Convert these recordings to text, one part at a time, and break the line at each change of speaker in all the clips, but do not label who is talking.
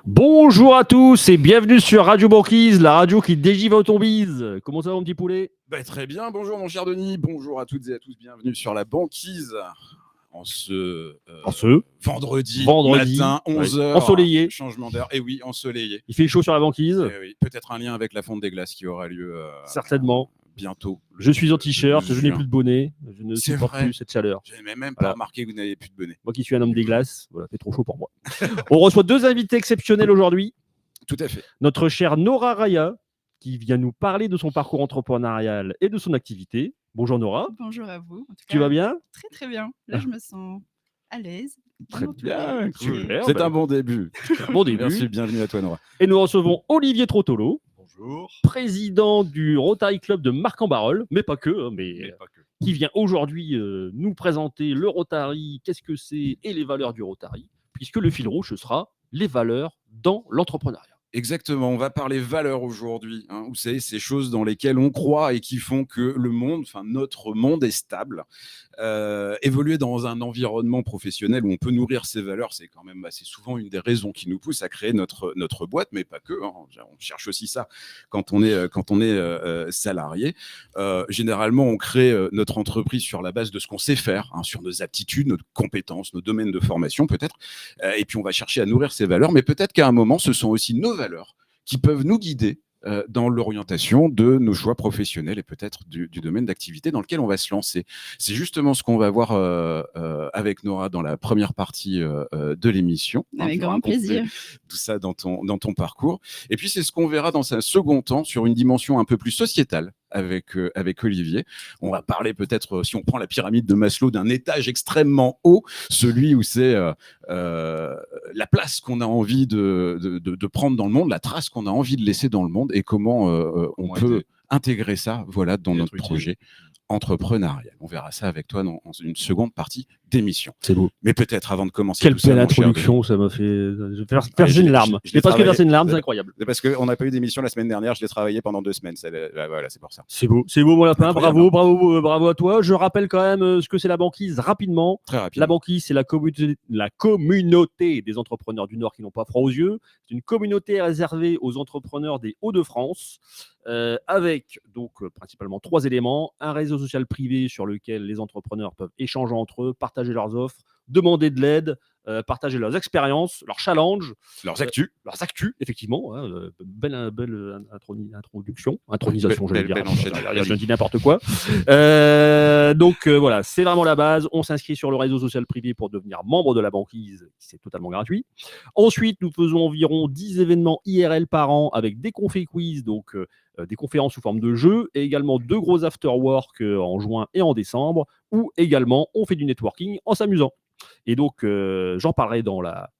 Bonjour à tous et bienvenue sur Radio Banquise, la radio qui dégivre autombise. Comment ça va mon petit poulet?
Très bien, bonjour mon cher Denis, bonjour à toutes et à tous, bienvenue sur la banquise en ce vendredi matin, 11h,
ensoleillé.
Changement d'heure, et oui, ensoleillé.
Il fait chaud sur la banquise.
Oui. Peut-être un lien avec la fonte des glaces qui aura lieu
certainement
bientôt.
Je suis en t-shirt, je n'ai plus de bonnet, je ne supporte plus cette chaleur.
Je n'ai même pas remarqué que vous n'avez plus de bonnet.
Moi qui suis un homme des glaces, voilà, c'est trop chaud pour moi. On reçoit deux invités exceptionnels aujourd'hui.
Tout à fait.
Notre chère Nora Raya, qui vient nous parler de son parcours entrepreneurial et de son activité. Bonjour Nora.
Bonjour à vous.
Tu vas bien?
Très très bien. Là, je me sens à l'aise.
Très bien. C'est un bon début. Merci, bienvenue à toi Nora.
Et nous recevons Olivier Trottolo.
Bonjour.
Président du Rotary Club de Marc-en-Barœul, mais pas que, qui vient aujourd'hui nous présenter le Rotary, qu'est-ce que c'est et les valeurs du Rotary, puisque le fil rouge, ce sera les valeurs dans l'entrepreneuriat.
Exactement, on va parler valeurs aujourd'hui. Vous savez, ces choses dans lesquelles on croit et qui font que le monde, notre monde est stable. Évoluer dans un environnement professionnel où on peut nourrir ses valeurs, c'est quand même assez souvent une des raisons qui nous pousse à créer notre boîte, mais pas que. On cherche aussi ça quand on est salarié. Généralement, on crée notre entreprise sur la base de ce qu'on sait faire, sur nos aptitudes, nos compétences, nos domaines de formation peut-être. Et puis, on va chercher à nourrir ces valeurs, mais peut-être qu'à un moment, ce sont aussi nos valeurs qui peuvent nous guider dans l'orientation de nos choix professionnels et peut-être du domaine d'activité dans lequel on va se lancer. C'est justement ce qu'on va voir avec Nora dans la première partie de l'émission.
Avec grand plaisir.
Tout ça dans ton parcours. Et puis, c'est ce qu'on verra dans un second temps sur une dimension un peu plus sociétale avec Olivier. On va parler peut-être, si on prend la pyramide de Maslow, d'un étage extrêmement haut, celui où c'est la place qu'on a envie de prendre dans le monde, la trace qu'on a envie de laisser dans le monde et comment on peut intégrer ça dans notre projet entrepreneurial. On verra ça avec toi dans une seconde partie d'émission.
C'est beau.
Mais peut-être avant de commencer.
Quelle belle introduction, ça m'a fait verser une larme. Je n'ai pas versé une larme, c'est incroyable.
C'est parce qu'on n'a pas eu d'émission la semaine dernière, je l'ai travaillé pendant 2 semaines. Voilà, c'est pour ça.
C'est beau mon lapin, bravo à toi. Je rappelle quand même ce que c'est la banquise rapidement.
Très rapidement.
La banquise, c'est la communauté des entrepreneurs du Nord qui n'ont pas froid aux yeux. C'est une communauté réservée aux entrepreneurs des Hauts-de-France. Avec donc principalement 3 éléments: un réseau social privé sur lequel les entrepreneurs peuvent échanger entre eux, partager leurs offres, demander de l'aide, partager leurs expériences, leurs challenges,
leurs actus,
effectivement. Belle intronisation, je vais dire. Je dis n'importe quoi. Donc voilà, c'est vraiment la base. On s'inscrit sur le réseau social privé pour devenir membre de la banquise, c'est totalement gratuit. Ensuite, nous faisons environ 10 événements IRL par an avec des confé-quiz, donc des conférences sous forme de jeux, et également 2 gros after-work en juin et en décembre, où également on fait du networking en s'amusant. Et donc, j'en parlerai dans la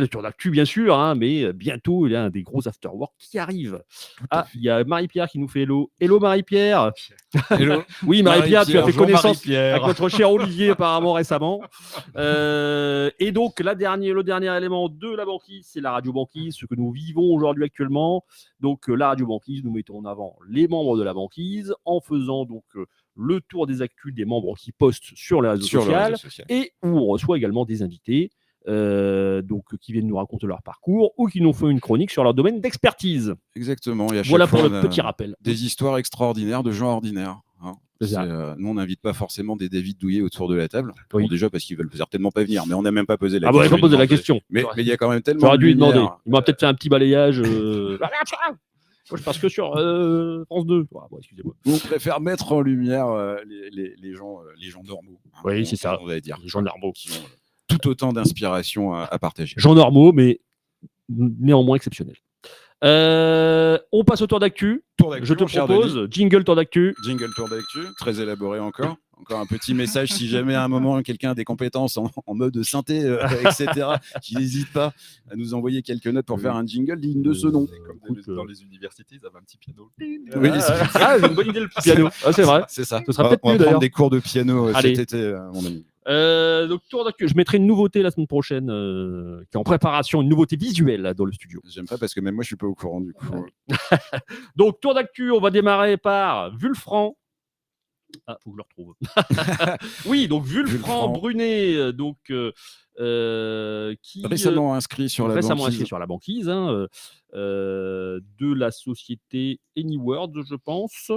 lecture d'actu, bien sûr, mais bientôt, il y a un des gros after-work qui arrive. Il y a Marie-Pierre qui nous fait hello. Hello Marie-Pierre.
Hello.
Oui, Marie-Pierre, tu as fait connaissance avec notre cher Olivier apparemment récemment. Et donc, le dernier élément de la banquise, c'est la radio banquise, ce que nous vivons aujourd'hui actuellement. Donc, la radio banquise, nous mettons en avant les membres de la banquise en faisant donc le tour des actus des membres qui postent sur les réseaux sociaux et où on reçoit également des invités qui viennent nous raconter leur parcours ou qui nous font une chronique sur leur domaine d'expertise.
Exactement. Et
voilà pour le petit rappel.
Des histoires extraordinaires de gens ordinaires. Nous, on n'invite pas forcément des David Douillet autour de la table.
Oui.
Bon, déjà parce qu'ils veulent certainement pas venir, mais on n'a même pas posé la
question.
question.
On n'a pas posé la question.
Mais il y a quand même tellement.
J'aurais dû lui demander. Il m'a peut-être fait un petit balayage. Moi, je passe que sur France 2. Excusez-moi.
On préfère mettre en lumière les gens normaux.
Oui, c'est ça.
On va dire.
Les gens normaux.
Qui ont tout autant d'inspiration à partager.
Gens normaux, mais néanmoins exceptionnels. On passe au tour d'actu. Je te propose jingle tour d'actu.
Jingle tour d'actu, très élaboré encore. Encore un petit message, si jamais à un moment quelqu'un a des compétences en mode synthé, etc., qui n'hésite pas à nous envoyer quelques notes pour faire un jingle digne de ce nom.
Comme dans les universités, ils avaient un petit piano.
Oui,
c'est une bonne idée le piano. C'est vrai.
C'est ça.
Ce sera peut-être
on va
mieux
prendre
d'ailleurs.
des cours de piano cet été, mon ami.
Donc tour d'actu. Je mettrai une nouveauté la semaine prochaine qui est en préparation, une nouveauté visuelle là, dans le studio.
J'aime pas parce que même moi je suis pas au courant du coup.
Donc tour d'actu, on va démarrer par Vulfran. Ah, faut que je le retrouve. Oui, donc Vulfran
Vulfran.
Brunet, qui
Récemment inscrit sur la
récemment
banquise.
inscrit sur la banquise, hein, de la société Anyworld, je pense.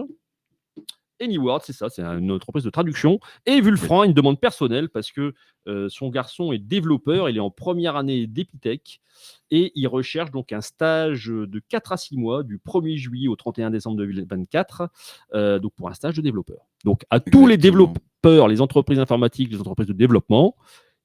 Anyworld, c'est ça, c'est une entreprise de traduction. Et Vulfran, une demande personnelle parce que son garçon est développeur, il est en première année d'Epitech et il recherche donc un stage de 4 à 6 mois, du 1er juillet au 31 décembre 2024, donc pour un stage de développeur. Donc à tous les
Exactement.
développeurs, les entreprises informatiques, les entreprises de développement,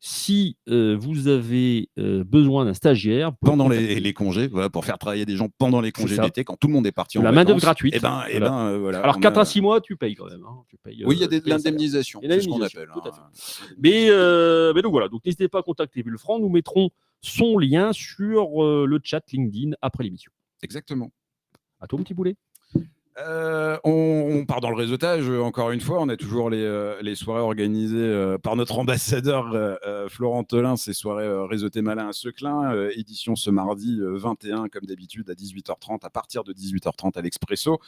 si vous avez besoin d'un stagiaire, vous pouvez
Pendant
contacter.
les congés, voilà, pour faire travailler des gens pendant les
C'est
congés
ça.
d'été, quand tout le monde est parti
De
en
la main-d'œuvre
vacances,
gratuite.
voilà.
Alors
on
4
a-
à 6 mois, tu payes quand même, hein. Tu payes,
Oui, il y a
tu
de
payes un salaire.
l'indemnisation,
Il y a
c'est ce qu'on
l'indemnisation,
appelle.
tout à fait.
hein.
Mais donc voilà, donc n'hésitez pas à contacter Vulfran. Nous mettrons son lien sur le chat LinkedIn après l'émission.
Exactement.
À toi, mon petit boulet.
On part dans le réseautage, encore une fois, on a toujours les soirées organisées par notre ambassadeur Florent Tholin, ces soirées réseauté malin à Seclin, édition ce mardi 21 comme d'habitude à 18h30, à partir de 18h30 à l'Expresso.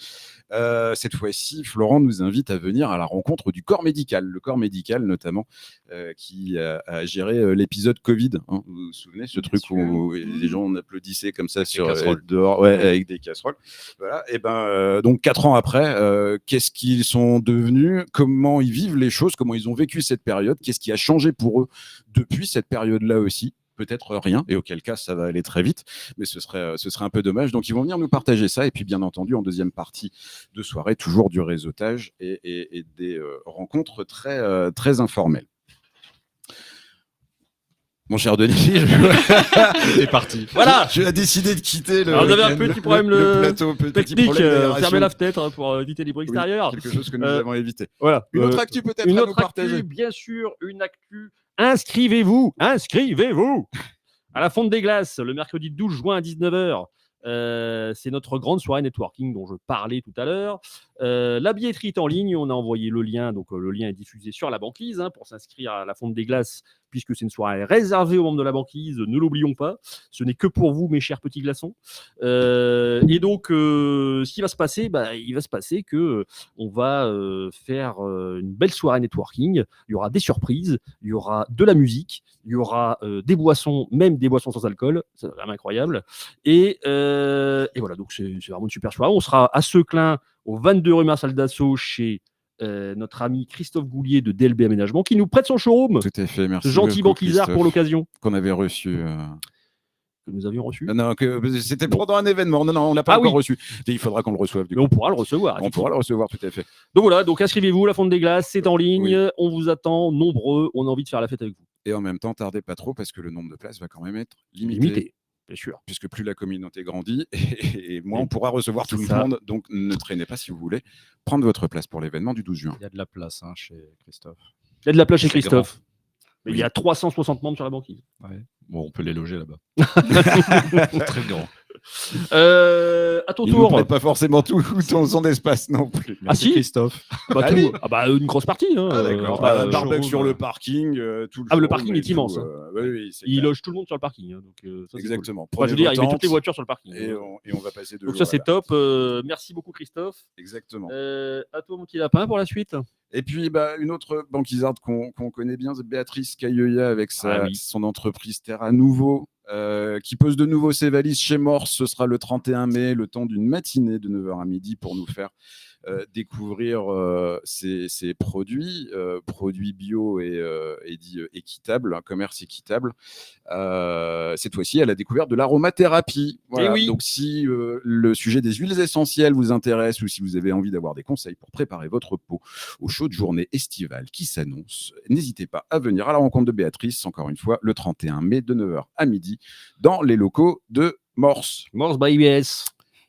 Cette fois-ci, Florent nous invite à venir à la rencontre du corps médical, le corps médical notamment, qui a géré l'épisode Covid. Hein. Vous vous souvenez, ce
Bien
truc
sûr.
où les gens on applaudissait comme ça sur
casseroles.
dehors, ouais, avec des casseroles. Voilà. Et donc 4 ans après, qu'est-ce qu'ils sont devenus, comment ils vivent les choses, comment ils ont vécu cette période, qu'est-ce qui a changé pour eux depuis cette période-là aussi. Peut-être rien, et auquel cas ça va aller très vite, mais ce serait un peu dommage. Donc ils vont venir nous partager ça, et puis bien entendu en deuxième partie de soirée, toujours du réseautage et des rencontres très informelles. Mon cher Denis,
C'est parti.
Voilà.
je vais décider de quitter le,
Alors, vous avez un petit problème
le plateau, petit
technique.
problème d'aération.
Fermez la fenêtre hein, pour éviter les bruits
Oui,
extérieurs.
quelque chose que nous
Euh,
avons évité.
Voilà.
Une autre actu peut-être
Une
à
autre
nous partager.
actu, bien sûr, une actu. Inscrivez-vous à la Fonte des Glaces, le mercredi 12 juin à 19h. C'est notre grande soirée networking dont je parlais tout à l'heure. La billetterie est en ligne, on a envoyé le lien, donc le lien est diffusé sur la banquise hein, pour s'inscrire à la Fonte des Glaces, puisque c'est une soirée réservée aux membres de la banquise, ne l'oublions pas, ce n'est que pour vous mes chers petits glaçons. Et donc ce qui va se passer, il va se passer que on va faire une belle soirée networking, il y aura des surprises, il y aura de la musique, il y aura des boissons, même des boissons sans alcool, c'est vraiment incroyable. Et voilà, donc c'est vraiment une super soirée. On sera à Seclin, au 22 rue Marcel Dassault, chez notre ami Christophe Goulier de DLB Aménagement, qui nous prête son showroom.
Tout à fait, merci.
Ce gentil
beaucoup,
banquisard pour
Christophe,
l'occasion
qu'on avait reçu.
que nous avions reçu.
Non, c'était pendant un événement. Non, on l'a pas
Ah
encore
oui.
reçu. Et il faudra qu'on le reçoive. Du
Mais
coup.
on pourra le recevoir.
On pourra le recevoir, tout à fait.
Donc voilà, donc inscrivez-vous, la Fonte des Glaces, c'est en ligne.
Oui.
On vous attend nombreux. On a envie de faire la fête avec vous.
Et en même temps, tardez pas trop parce que le nombre de places va quand même être limité.
Limité, bien sûr.
Puisque plus la communauté grandit et moins on pourra recevoir tout le
ça.
monde. Donc ne traînez pas si vous voulez prendre votre place pour l'événement du 12 juin.
Il y a de la place hein, chez Christophe.
Il y a de la place chez
C'est
Christophe. Mais
Oui.
il y a 360 membres sur la banquise.
Ouais. Bon, on peut les loger là-bas. Très grand.
À ton
Il ne
tour.
prête pas forcément tout son espace non plus.
Ah si
Christophe.
Bah,
Ah
tout.
oui.
Ah bah une grosse partie. Hein.
Ah d'accord.
Enfin,
Barbecue
showroom,
sur le parking. Tout le
Ah, mais le
showroom
parking
et
est immense,
tout,
hein.
oui, c'est
il
clair.
loge tout le monde sur le parking. Hein, donc, ça, c'est
Exactement.
cool. Enfin, je veux
Prenez
dire,
vos
il met toutes
tentes
les voitures sur le parking.
et on va passer 2
Donc
jours
ça c'est
là-bas.
top. Merci beaucoup Christophe.
Exactement.
À toi mon petit lapin pour la suite.
Et puis, une autre banquisarde qu'on connaît bien, c'est Béatrice Cailloya avec son entreprise Terra Nouveau, qui pose de nouveau ses valises chez Morse. Ce sera le 31 mai, le temps d'une matinée de 9h à midi pour nous faire découvrir ces produits bio et dits équitables, un commerce équitable. Cette fois-ci, elle a découvert de l'aromathérapie. Voilà.
Et oui.
Donc, si le sujet des huiles essentielles vous intéresse ou si vous avez envie d'avoir des conseils pour préparer votre peau aux chaudes journées estivales qui s'annoncent, n'hésitez pas à venir à la rencontre de Béatrice, encore une fois, le 31 mai de 9h à midi, dans les locaux de Morse.
Morse by IBS.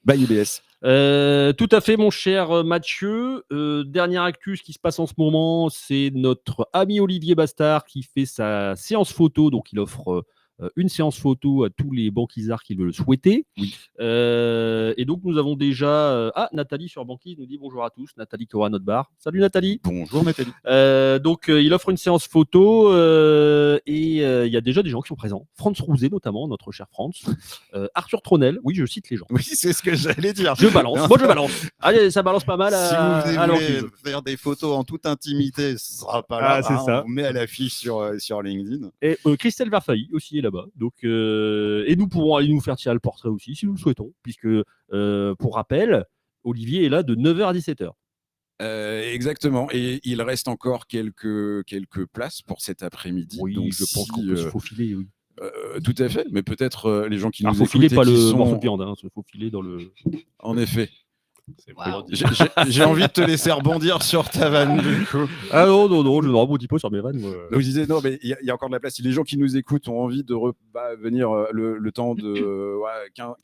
By IBS.
Tout à fait, mon cher Mathieu. Dernière actu, ce qui se passe en ce moment, c'est notre ami Olivier Bastard qui fait sa séance photo. Donc, il offre une séance photo à tous les banquisards qui le souhaitaient.
Oui.
Et donc, nous avons déjà... Nathalie sur Banquise nous dit bonjour à tous. Nathalie qui aura notre bar. Salut Nathalie.
Bonjour Nathalie.
Donc, il offre une séance photo et il y a déjà des gens qui sont présents. Franz Rouzet notamment, notre cher Franz. Arthur Tronel, oui, je cite les gens.
Oui, c'est ce que j'allais dire.
Je balance, moi je balance. Allez, ça balance pas mal
Si vous
à
voulez
l'enquête.
faire des photos en toute intimité, ce sera pas là.
C'est ça.
On vous met à l'affiche sur LinkedIn.
Et Christelle Verfailly aussi est là-bas. Donc, et nous pourrons aller nous faire tirer le portrait aussi si nous le souhaitons, puisque pour rappel, Olivier est là de 9h à 17h.
Exactement. Et il reste encore quelques places pour cet après-midi.
Oui,
donc
je pense qu'on peut se faufiler. Oui.
Tout à fait. Mais peut-être les gens qui
Alors,
nous
faufiler,
écoutent et
pas
qui
le
sont...
morceau de viande, hein, se faufiler dans le.
En effet.
Waouh.
J'ai envie de te laisser rebondir sur ta vanne, du coup.
Ah non, je ne rebondis pas sur mes vannes. Moi.
Donc, je disais, non, mais il y a encore de la place. Si les gens qui nous écoutent ont envie de venir le temps de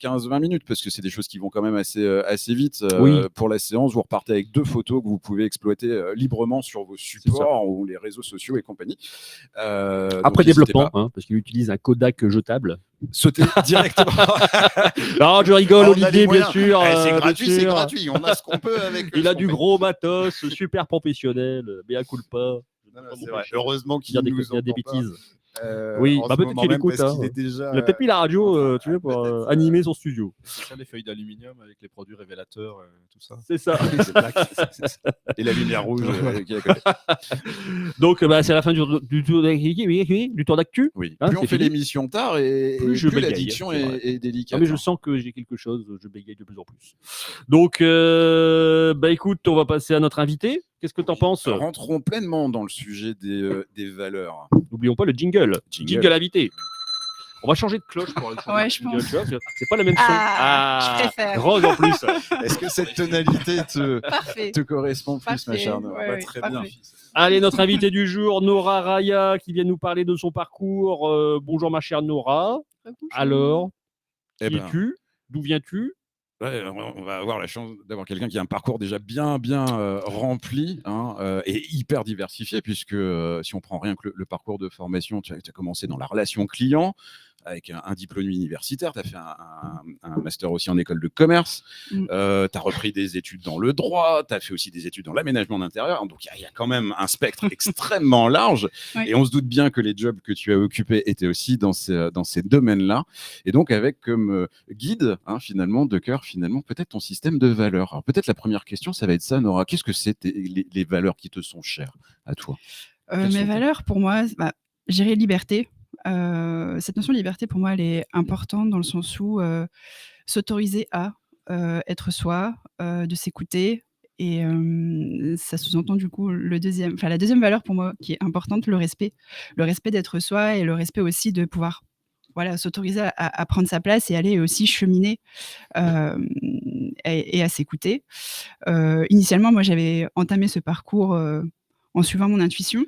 15-20 minutes, parce que c'est des choses qui vont quand même assez vite.
Oui.
Pour la séance, vous repartez avec 2 photos que vous pouvez exploiter librement sur vos supports ou les réseaux sociaux et compagnie.
Après
donc,
développement,
n'hésitez
parce qu'il utilise un Kodak jetable.
pas. Sautez directement.
Non, je rigole,
On a
Olivier,
les
bien
moyens.
sûr.
C'est
bien
gratuit, c'est
sûr.
gratuit. On a ce qu'on peut avec.
Il a
ce
du
qu'on fait.
gros matos, super professionnel, mais à coup pas.
Non, c'est vrai. Heureusement qu'il
Il y a des,
nous
il y a des
entend pas.
bêtises. Oui,
En
bah
ce
peut-être
moment
qu'il
même,
écoute.
parce
Hein.
qu'il est déjà,
Il a peut-être mis la radio, tu vois, pour
peut-être,
animer son studio.
C'est ça les feuilles d'aluminium avec les produits révélateurs, tout ça.
C'est ça.
Et la lumière rouge qui est à côté.
Donc, c'est la fin du tour d'actu.
Oui.
Hein,
Plus on
c'est
fait
fini.
l'émission tard et
Plus je
plus
bégaye,
l'addiction
c'est vrai.
est délicate.
Non, mais je sens que j'ai quelque chose, je bégaye de plus en plus. Donc, écoute, on va passer à notre invité. Qu'est-ce que t'en penses ?
Rentrons pleinement dans le sujet des valeurs.
N'oublions pas le jingle. Jingle invité. On va changer de cloche pour le
Ouais, je
jingle,
pense.
tu vois, parce que c'est pas la même son.
Je préfère.
Rose en plus.
Est-ce que cette tonalité
Parfait.
te correspond plus, ma
Parfait.
chère Nora?
Ouais,
Très
parfait.
bien.
Allez, notre invité du jour, Nora Raya, qui vient nous parler de son parcours. Bonjour ma chère Nora. Alors, qui es-tu ? D'où viens-tu ?
Ouais, on va avoir la chance d'avoir quelqu'un qui a un parcours déjà bien rempli et hyper diversifié, puisque si on prend rien que le parcours de formation, tu as commencé dans la relation client, avec un diplôme universitaire, tu as fait un master aussi en école de commerce, tu as repris des études dans le droit, tu as fait aussi des études dans l'aménagement d'intérieur, donc il y a quand même un spectre extrêmement large,
Oui.
et on se doute bien que les jobs que tu as occupés étaient aussi dans ces domaines-là, et donc avec comme guide, finalement, de cœur, finalement, peut-être ton système de valeurs. Alors peut-être la première question, ça va être ça, Nora, qu'est-ce que c'est les valeurs qui te sont chères à toi?
Mes valeurs, pour moi, je dirais liberté. Cette notion de liberté, pour moi, elle est importante dans le sens où s'autoriser à être soi, de s'écouter. Et ça sous-entend du coup la deuxième valeur pour moi qui est importante, le respect. Le respect d'être soi et le respect aussi de pouvoir s'autoriser à prendre sa place et aller aussi cheminer et à s'écouter. Initialement, moi, j'avais entamé ce parcours en suivant mon intuition.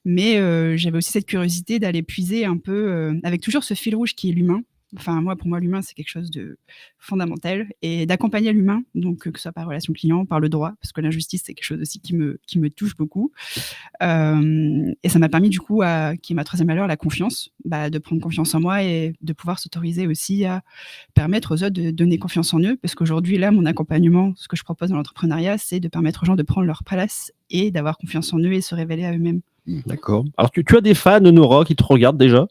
Mais j'avais aussi cette curiosité d'aller puiser un peu, avec toujours ce fil rouge qui est l'humain. Enfin, pour moi, l'humain, c'est quelque chose de fondamental et d'accompagner l'humain, donc que ce soit par relation client, par le droit, parce que l'injustice, c'est quelque chose aussi qui me touche beaucoup. Et ça m'a permis du coup, qui est ma troisième valeur, la confiance, de prendre confiance en moi et de pouvoir s'autoriser aussi à permettre aux autres de donner confiance en eux, parce qu'aujourd'hui, là, mon accompagnement, ce que je propose dans l'entrepreneuriat, c'est de permettre aux gens de prendre leur place et d'avoir confiance en eux et se révéler à eux-mêmes.
D'accord. Alors, tu as des fans, Nora, qui te regardent déjà.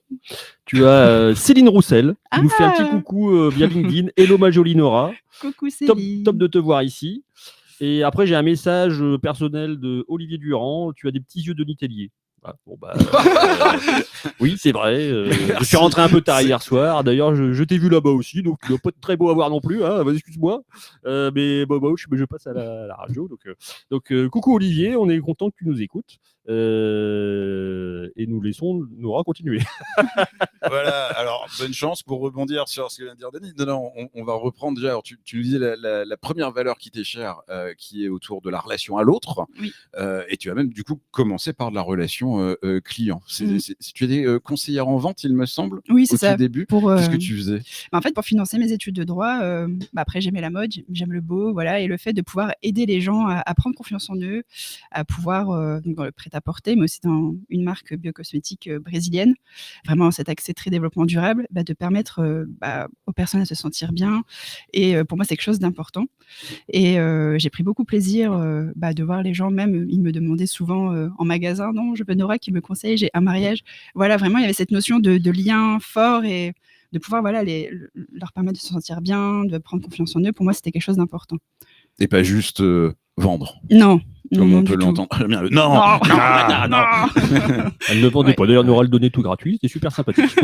Tu as Céline Roussel, qui nous fait un petit coucou via LinkedIn. Hello, ma jolie Nora.
Coucou Céline.
Top de te voir ici. Et après, j'ai un message personnel de Olivier Durand. Tu as des petits yeux de Nitellier. Ah, oui, c'est vrai. Je suis rentré un peu tard hier soir. D'ailleurs, je t'ai vu là-bas aussi, donc tu dois pas être très beau à voir non plus. Hein, excuse-moi. Mais je passe à la radio. Donc, coucou Olivier, on est content que tu nous écoutes. Et nous laissons Nora continuer.
Voilà, alors bonne chance pour rebondir sur ce que vient de dire Denis. Non, on va reprendre déjà. Alors, tu nous disais la première valeur qui t'est chère, qui est autour de la relation à l'autre.
Oui.
Et tu as même du coup commencé par de la relation client.
Mhm.
Tu étais conseillère en vente, il me semble,
Oui, c'est
au
ça.
tout début.
Pour,
Qu'est-ce que tu faisais?
en fait, pour financer mes études de droit, après j'aimais la mode, j'aime le beau, voilà, et le fait de pouvoir aider les gens à prendre confiance en eux, à pouvoir, donc dans le prêt-à-porter, mais aussi dans une marque biocosmétique brésilienne, vraiment cet accès très développement durable, de permettre aux personnes à se sentir bien. Et pour moi, c'est quelque chose d'important. Et j'ai pris beaucoup plaisir de voir les gens, même ils me demandaient souvent en magasin, non, je veux Nora qui me conseille, j'ai un mariage. Voilà, vraiment, il y avait cette notion de lien fort et de pouvoir leur permettre de se sentir bien, de prendre confiance en eux. Pour moi, c'était quelque chose d'important.
Et pas juste vendre,
Non,
comme
non
on
du
peut
tout.
l'entendre très bien. Non,
Non,
non,
non.
Elle ne vendait
Ouais.
pas. D'ailleurs, Nora le donnait tout gratuit. C'était super sympathique.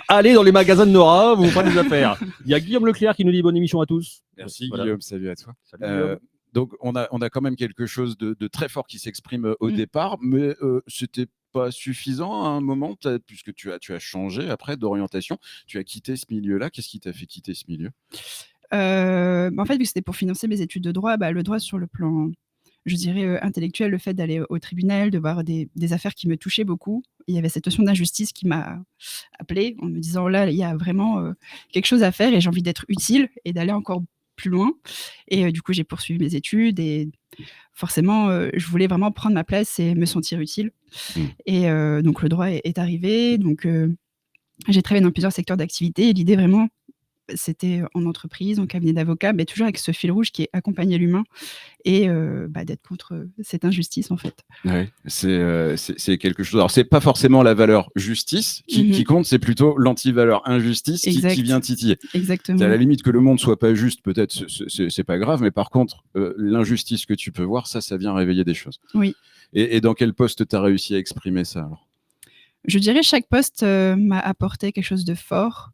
Allez dans les magasins de Nora, vous faites des affaires. Il y a Guillaume Leclerc qui nous dit bonne émission à tous.
Merci
Voilà.
Guillaume, salut à toi.
Salut, Guillaume.
Donc on a quand même quelque chose de très fort qui s'exprime au
Mm.
départ, mais c'était pas suffisant à un moment, puisque tu as changé après d'orientation, tu as quitté ce milieu-là. Qu'est-ce qui t'a fait quitter ce milieu?
En fait, vu que c'était pour financer mes études de droit, le droit sur le plan, je dirais, intellectuel, le fait d'aller au tribunal, de voir des affaires qui me touchaient beaucoup, il y avait cette notion d'injustice qui m'a appelée en me disant: «Là, il y a vraiment, quelque chose à faire et j'ai envie d'être utile et d'aller encore plus loin». Et du coup, j'ai poursuivi mes études et forcément, je voulais vraiment prendre ma place et me sentir utile.
Mmh.
Et donc le droit est arrivé, donc j'ai travaillé dans plusieurs secteurs d'activité et l'idée vraiment, c'était en entreprise, en cabinet d'avocat, mais toujours avec ce fil rouge qui est accompagner l'humain et d'être contre cette injustice, en fait.
Ouais, c'est quelque chose. Alors, c'est pas forcément la valeur justice qui compte, c'est plutôt l'anti-valeur injustice
Exact.
qui vient titiller.
Exactement.
À la limite que le monde soit pas juste, peut-être, c'est pas grave, mais par contre, l'injustice que tu peux voir, ça vient réveiller des choses.
Oui.
Et dans quel poste tu as réussi à exprimer ça alors?
Je dirais chaque poste m'a apporté quelque chose de fort.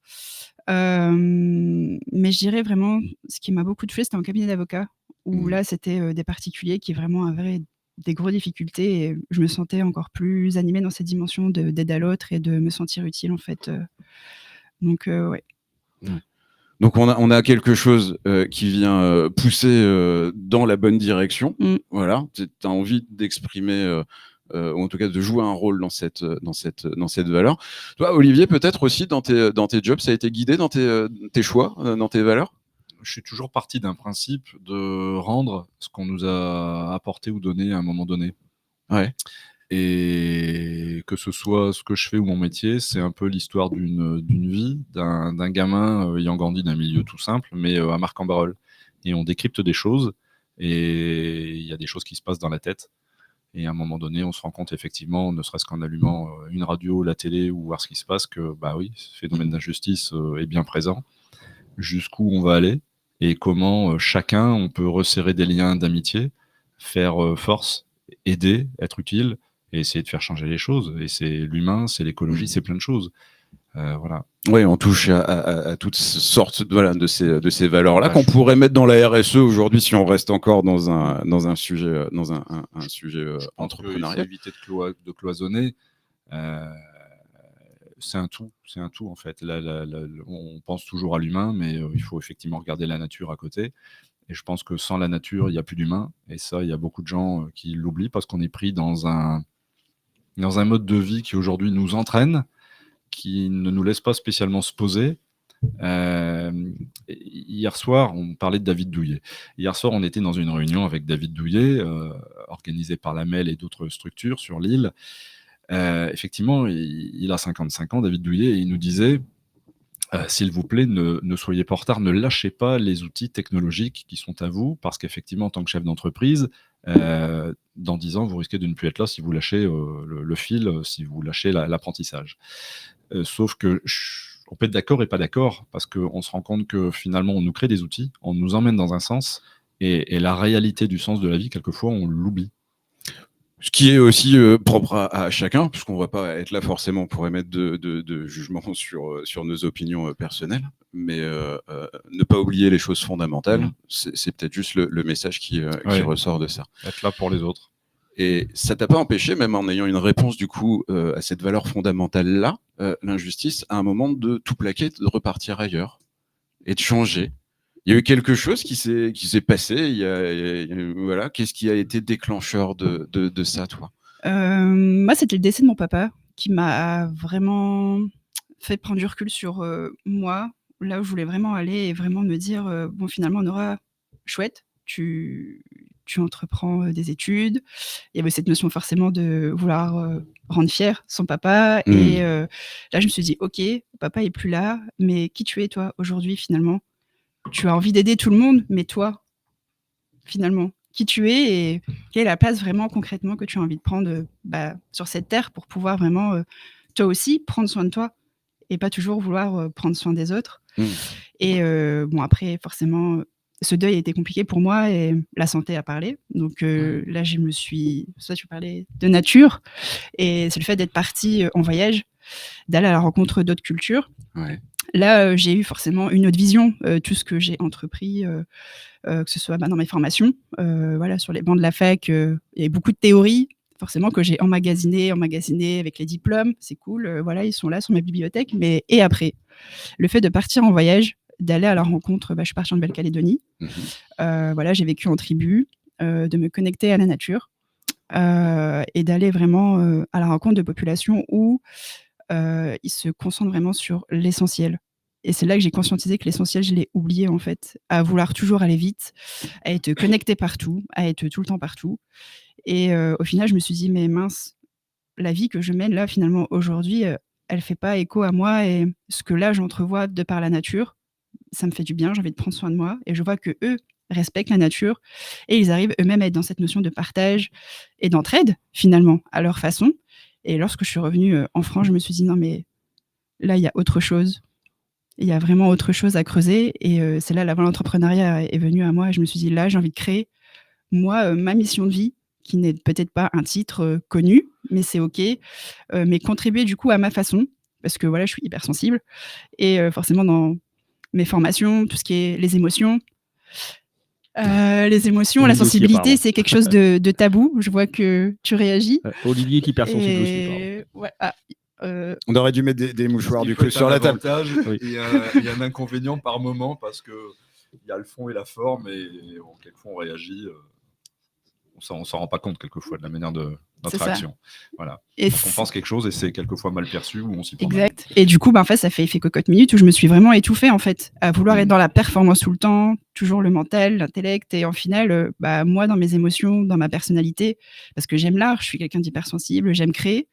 Mais je dirais vraiment, ce qui m'a beaucoup touchée, c'était en cabinet d'avocat, où là, c'était des particuliers qui vraiment avaient des grosses difficultés et je me sentais encore plus animée dans cette dimension d'aide à l'autre et de me sentir utile, en fait. Donc, ouais.
Donc on a quelque chose qui vient pousser dans la bonne direction.
Mm.
Voilà, tu as envie d'exprimer, ou en tout cas de jouer un rôle dans cette valeur. Toi, Olivier, peut-être aussi dans tes jobs, ça a été guidé dans tes choix, dans tes valeurs?
Je suis toujours parti d'un principe de rendre ce qu'on nous a apporté ou donné à un moment donné.
Ouais.
Et que ce soit ce que je fais ou mon métier, c'est un peu l'histoire d'une vie, d'un gamin ayant grandi d'un milieu tout simple, mais à Marc-en-Barœul. Et on décrypte des choses, et il y a des choses qui se passent dans la tête. Et à un moment donné, on se rend compte effectivement, ne serait-ce qu'en allumant une radio, la télé, ou voir ce qui se passe, que bah oui, ce phénomène d'injustice est bien présent. Jusqu'où on va aller, et comment chacun, on peut resserrer des liens d'amitié, faire force, aider, être utile, et essayer de faire changer les choses. Et c'est l'humain, c'est l'écologie, c'est plein de choses. Voilà.
Oui, on touche à toutes sortes de ces valeurs-là
Ouais,
qu'on pourrait mettre dans la RSE aujourd'hui si on reste encore dans un sujet, un sujet entrepreneurial.
Il faut éviter de cloisonner. C'est un tout en fait. On pense toujours à l'humain, mais il faut effectivement regarder la nature à côté. Et je pense que sans la nature, il n'y a plus d'humain. Et ça, il y a beaucoup de gens qui l'oublient parce qu'on est pris dans un mode de vie qui aujourd'hui nous entraîne, qui ne nous laisse pas spécialement se poser. Hier soir, on parlait de David Douillet. Hier soir, on était dans une réunion avec David Douillet, organisée par la MEL et d'autres structures sur l'île. Effectivement, il a 55 ans, David Douillet, et il nous disait s'il vous plaît, ne soyez pas en retard, ne lâchez pas les outils technologiques qui sont à vous, parce qu'effectivement, en tant que chef d'entreprise, dans 10 ans, vous risquez de ne plus être là si vous lâchez le fil, si vous lâchez l'apprentissage. Sauf que on peut être d'accord et pas d'accord, parce qu'on se rend compte que finalement, on nous crée des outils, on nous emmène dans un sens, et la réalité du sens de la vie, quelquefois, on l'oublie.
Ce qui est aussi propre à chacun, puisqu'on ne va pas être là forcément pour émettre de jugement sur nos opinions personnelles, mais ne pas oublier les choses fondamentales, c'est peut-être juste le message qui ressort de ça.
Être là pour les autres.
Et ça t'a pas empêché, même en ayant une réponse du coup à cette valeur fondamentale-là, l'injustice, à un moment de tout plaquer, de repartir ailleurs et de changer. Il y a eu quelque chose qui s'est passé. Voilà, qu'est-ce qui a été déclencheur de ça, toi?
Moi, c'était le décès de mon papa qui m'a vraiment fait prendre du recul sur moi, là où je voulais vraiment aller et vraiment me dire bon, finalement, Nora, chouette, tu entreprends des études. Il y avait cette notion forcément de vouloir rendre fier son papa. Et là, je me suis dit, ok, papa est plus là, mais qui tu es, toi, aujourd'hui, finalement? Tu as envie d'aider tout le monde, mais toi, finalement, qui tu es et quelle est la place vraiment concrètement que tu as envie de prendre sur cette terre pour pouvoir vraiment, toi aussi, prendre soin de toi et pas toujours vouloir prendre soin des autres. Et bon, après, forcément, ce deuil a été compliqué pour moi et la santé a parlé. Donc là, soit tu parlais de nature et c'est le fait d'être partie en voyage, d'aller à la rencontre d'autres cultures.
Ouais.
Là, j'ai eu forcément une autre vision, tout ce que j'ai entrepris, que ce soit dans mes formations, voilà, sur les bancs de la fac, il y avait beaucoup de théories, forcément, que j'ai emmagasinées avec les diplômes, c'est cool, voilà, ils sont là sur ma bibliothèque, mais et après? Le fait de partir en voyage, d'aller à la rencontre, je suis partie en Nouvelle-Calédonie, voilà, j'ai vécu en tribu, de me connecter à la nature, et d'aller vraiment à la rencontre de populations où ils se concentrent vraiment sur l'essentiel. Et c'est là que j'ai conscientisé que l'essentiel, je l'ai oublié en fait, à vouloir toujours aller vite, à être connecté partout, à être tout le temps partout. Et au final, je me suis dit, mais mince, la vie que je mène là, finalement, aujourd'hui, elle fait pas écho à moi et ce que là, j'entrevois de par la nature, ça me fait du bien, j'ai envie de prendre soin de moi et je vois que eux respectent la nature et ils arrivent eux-mêmes à être dans cette notion de partage et d'entraide, finalement, à leur façon. Et lorsque je suis revenue en France, je me suis dit, non, mais là, il y a autre chose. Il y a vraiment autre chose à creuser. Et c'est là, l'entrepreneuriat est venu à moi. Et je me suis dit, là, j'ai envie de créer, moi, ma mission de vie, qui n'est peut-être pas un titre connu, mais c'est OK. Mais contribuer, du coup, à ma façon, parce que voilà, je suis hypersensible. Et forcément, dans mes formations, tout ce qui est les émotions, la sensibilité, c'est quelque chose de tabou. Je vois que tu réagis.
Olivier qui perd sensible aussi.
Et ouais,
On aurait dû mettre des mouchoirs du coup sur la table.
Oui. Il y a un inconvénient par moment parce que il y a le fond et la forme et quelquefois on réagit. On s'en rend pas compte quelquefois de la manière de notre action. Voilà. Et on pense quelque chose et c'est quelquefois mal perçu ou on s'y prend.
Exact. Mal. Et du coup, en fait, ça fait effet cocotte minute où je me suis vraiment étouffée en fait, à vouloir être dans la performance tout le temps, toujours le mental, l'intellect, et en final, moi dans mes émotions, dans ma personnalité, parce que j'aime l'art, je suis quelqu'un d'hypersensible, j'aime créer,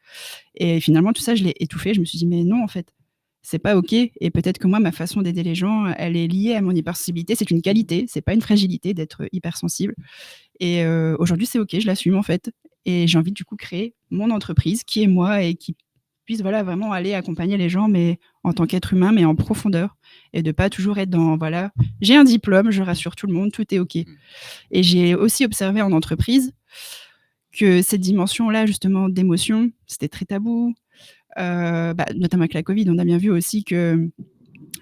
et finalement tout ça, je l'ai étouffé. Je me suis dit mais non en fait. C'est pas OK. Et peut-être que moi, ma façon d'aider les gens, elle est liée à mon hypersensibilité. C'est une qualité, c'est pas une fragilité d'être hypersensible. Et aujourd'hui, c'est OK, je l'assume en fait. Et j'ai envie du coup créer mon entreprise qui est moi et qui puisse voilà, vraiment aller accompagner les gens, mais en tant qu'être humain, mais en profondeur. Et de pas toujours être dans, voilà, j'ai un diplôme, je rassure tout le monde, tout est OK. Et j'ai aussi observé en entreprise que cette dimension-là, justement, d'émotion, c'était très tabou. Notamment avec la Covid, on a bien vu aussi que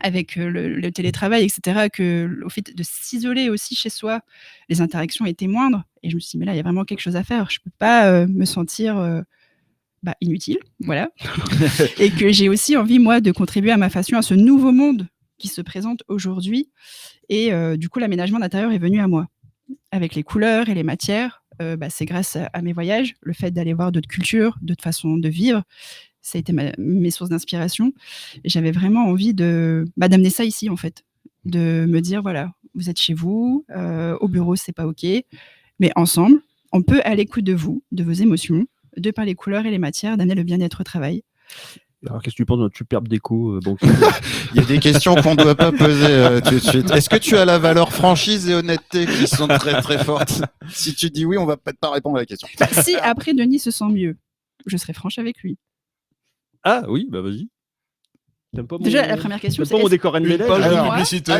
avec le télétravail, etc., que au fait de s'isoler aussi chez soi, les interactions étaient moindres. Et je me suis dit, mais là, il y a vraiment quelque chose à faire. Je ne peux pas me sentir inutile, voilà. Et que j'ai aussi envie, moi, de contribuer à ma façon à ce nouveau monde qui se présente aujourd'hui. Et du coup, l'aménagement d'intérieur est venu à moi. Avec les couleurs et les matières, c'est grâce à mes voyages, le fait d'aller voir d'autres cultures, d'autres façons de vivre. Ça a été mes sources d'inspiration. Et j'avais vraiment envie d'amener ça ici, en fait. De me dire, voilà, vous êtes chez vous, au bureau, c'est pas OK. Mais ensemble, on peut à l'écoute de vous, de vos émotions, de par les couleurs et les matières, d'amener le bien-être au travail.
Alors, qu'est-ce que tu penses de notre superbe déco
Il y a des questions qu'on ne doit pas poser tout de suite. Est-ce que tu as la valeur franchise et honnêteté qui sont très très fortes? Si tu dis oui, on va peut-être pas répondre à la question.
Si après Denis se sent mieux, je serai franche avec lui.
Ah oui, bah vas-y.
Déjà, la première question,
c'est pas mon décor NBD.
Publicité.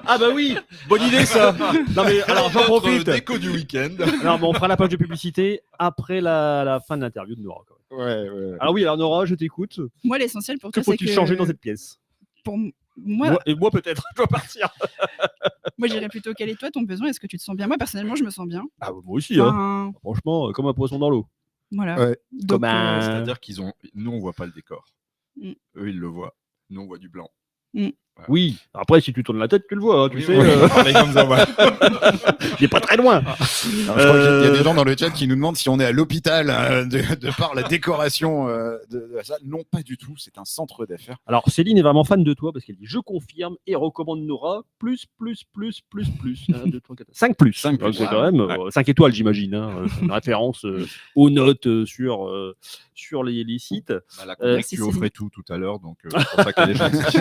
Ah bah oui, bonne idée ça. Non mais alors j'en profite.
Déco du week-end.
Non, mais on fera la page de publicité après la fin de l'interview de Nora.
Ouais.
Alors oui, alors Nora, je t'écoute.
Moi, l'essentiel pour
toi, c'est que faut-il changer dans cette pièce?
Moi,
Moi peut-être, je dois partir.
moi, j'irais plutôt quel est toi ton besoin? Est-ce que tu te sens bien? Moi, personnellement, je me sens bien.
Ah, moi aussi, hein.
Enfin,
Franchement, comme un poisson dans l'eau.
voilà.
Ouais.
Donc,
Comme un-
C'est-à-dire nous, on voit pas le décor.
Mm.
Eux, ils le voient. Nous, on voit du blanc.
Oui, après, si tu tournes la tête, tu le vois, hein, tu
Oui,
sais.
oui, on parlait comme ça, ouais.
Il est pas très loin.
Alors, je crois qu'il y a des gens dans le chat qui nous demandent si on est à l'hôpital de par la décoration de la salle. Non, pas du tout. C'est un centre d'affaires.
Alors, Céline est vraiment fan de toi parce qu'elle dit je confirme et recommande Nora plus. 1, 2, 3, 4, 5 plus.
5 plus.
C'est quand même 5 étoiles, j'imagine. Hein. C'est une référence aux notes sur les sites.
Bah, la connect,
Merci,
tu offrais
Céline.
tout à l'heure, donc c'est pour ça qu'elle est gentille.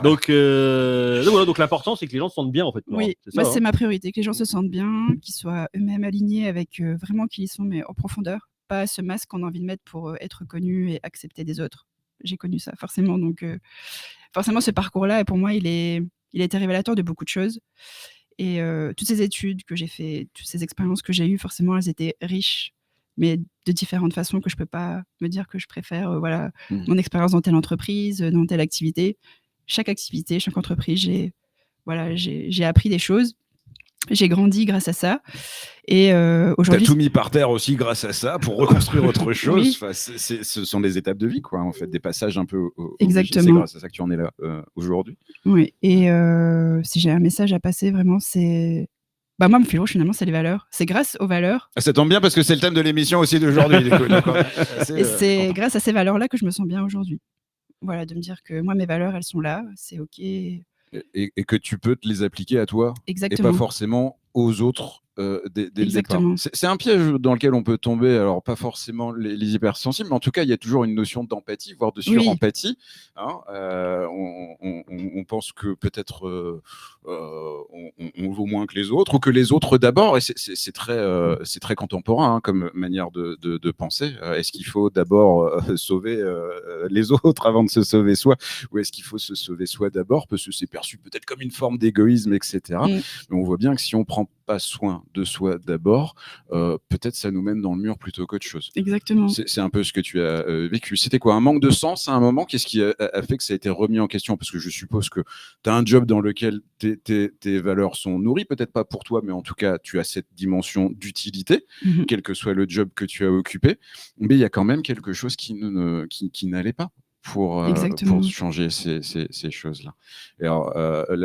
Donc voilà, donc l'important, c'est que les gens se sentent bien, en fait. Nora.
oui,
C'est ça,
moi, c'est
hein.
ma priorité, que les gens se sentent bien, qu'ils soient eux-mêmes alignés avec vraiment qui ils sont, mais en profondeur. Pas ce masque qu'on a envie de mettre pour être connu et accepter des autres. J'ai connu ça, forcément. Donc, forcément, ce parcours-là, et pour moi, il a été révélateur de beaucoup de choses. Et toutes ces études que j'ai fait, toutes ces expériences que j'ai eues, forcément, elles étaient riches, mais de différentes façons que je peux pas me dire que je préfère mon expérience dans telle entreprise, dans telle activité. Chaque activité, chaque entreprise, j'ai appris des choses. J'ai grandi grâce à ça. Et
T'as
aujourd'hui,
tout mis par terre aussi grâce à ça pour reconstruire autre chose.
Oui.
Enfin, ce sont des étapes de vie, quoi, en fait, des passages un peu obligés.
Exactement.
C'est grâce à ça que tu en es là aujourd'hui.
oui. Et si j'ai un message à passer, vraiment, c'est. Bah, moi, mon fil rouge, finalement, c'est les valeurs. C'est grâce aux valeurs.
Ah, ça tombe bien parce que c'est le thème de l'émission aussi d'aujourd'hui. Du coup, d'accord.
Et c'est grâce à ces valeurs-là que je me sens bien aujourd'hui. Voilà, de me dire que moi, mes valeurs, elles sont là, c'est OK.
Et que tu peux te les appliquer à toi et
Exactement.
pas forcément aux autres dès le départ.
Exactement.
C'est un piège dans lequel on peut tomber, alors pas forcément les hypersensibles, mais en tout cas, il y a toujours une notion d'empathie, voire de surempathie. Hein. On pense que peut-être on vaut moins que les autres, ou que les autres d'abord, et c'est très contemporain, hein, comme manière de penser. Est-ce qu'il faut d'abord sauver les autres avant de se sauver soi, ou est-ce qu'il faut se sauver soi d'abord, parce que c'est perçu peut-être comme une forme d'égoïsme, etc. Mais on voit bien que si on prend pas soin de soi d'abord, peut-être ça nous mène dans le mur plutôt qu'autre chose.
Exactement.
C'est un peu ce que tu as vécu. C'était quoi, un manque de sens à un moment? Qu'est-ce qui a fait que ça a été remis en question? Parce que je suppose que tu as un job dans lequel tes valeurs sont nourries, peut-être pas pour toi, mais en tout cas, tu as cette dimension d'utilité, quel que soit le job que tu as occupé. Mais il y a quand même quelque chose qui n'allait pas pour changer ces choses-là. Et alors,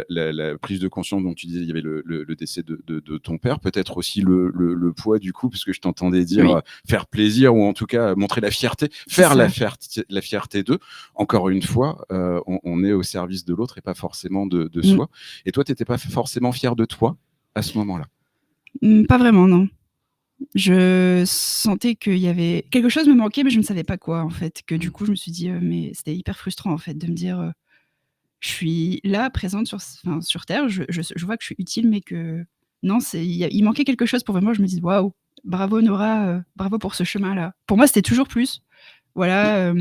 la prise de conscience dont tu disais, il y avait le décès de ton père, peut-être aussi le poids du coup, parce que je t'entendais dire faire plaisir, ou en tout cas montrer la fierté, faire la fierté d'eux. Encore une fois, on est au service de l'autre et pas forcément de soi. Et toi, tu n'étais pas forcément fier de toi à ce moment-là?
Pas vraiment, non. Je sentais qu'il y avait quelque chose me manquait, mais je ne savais pas quoi, en fait. Que du coup, je me suis dit, mais c'était hyper frustrant, en fait, de me dire, je suis là, présente sur Terre, je vois que je suis utile, mais que non, il manquait quelque chose pour vraiment, je me dis, waouh, bravo Nora, bravo pour ce chemin-là. Pour moi, c'était toujours plus. Voilà,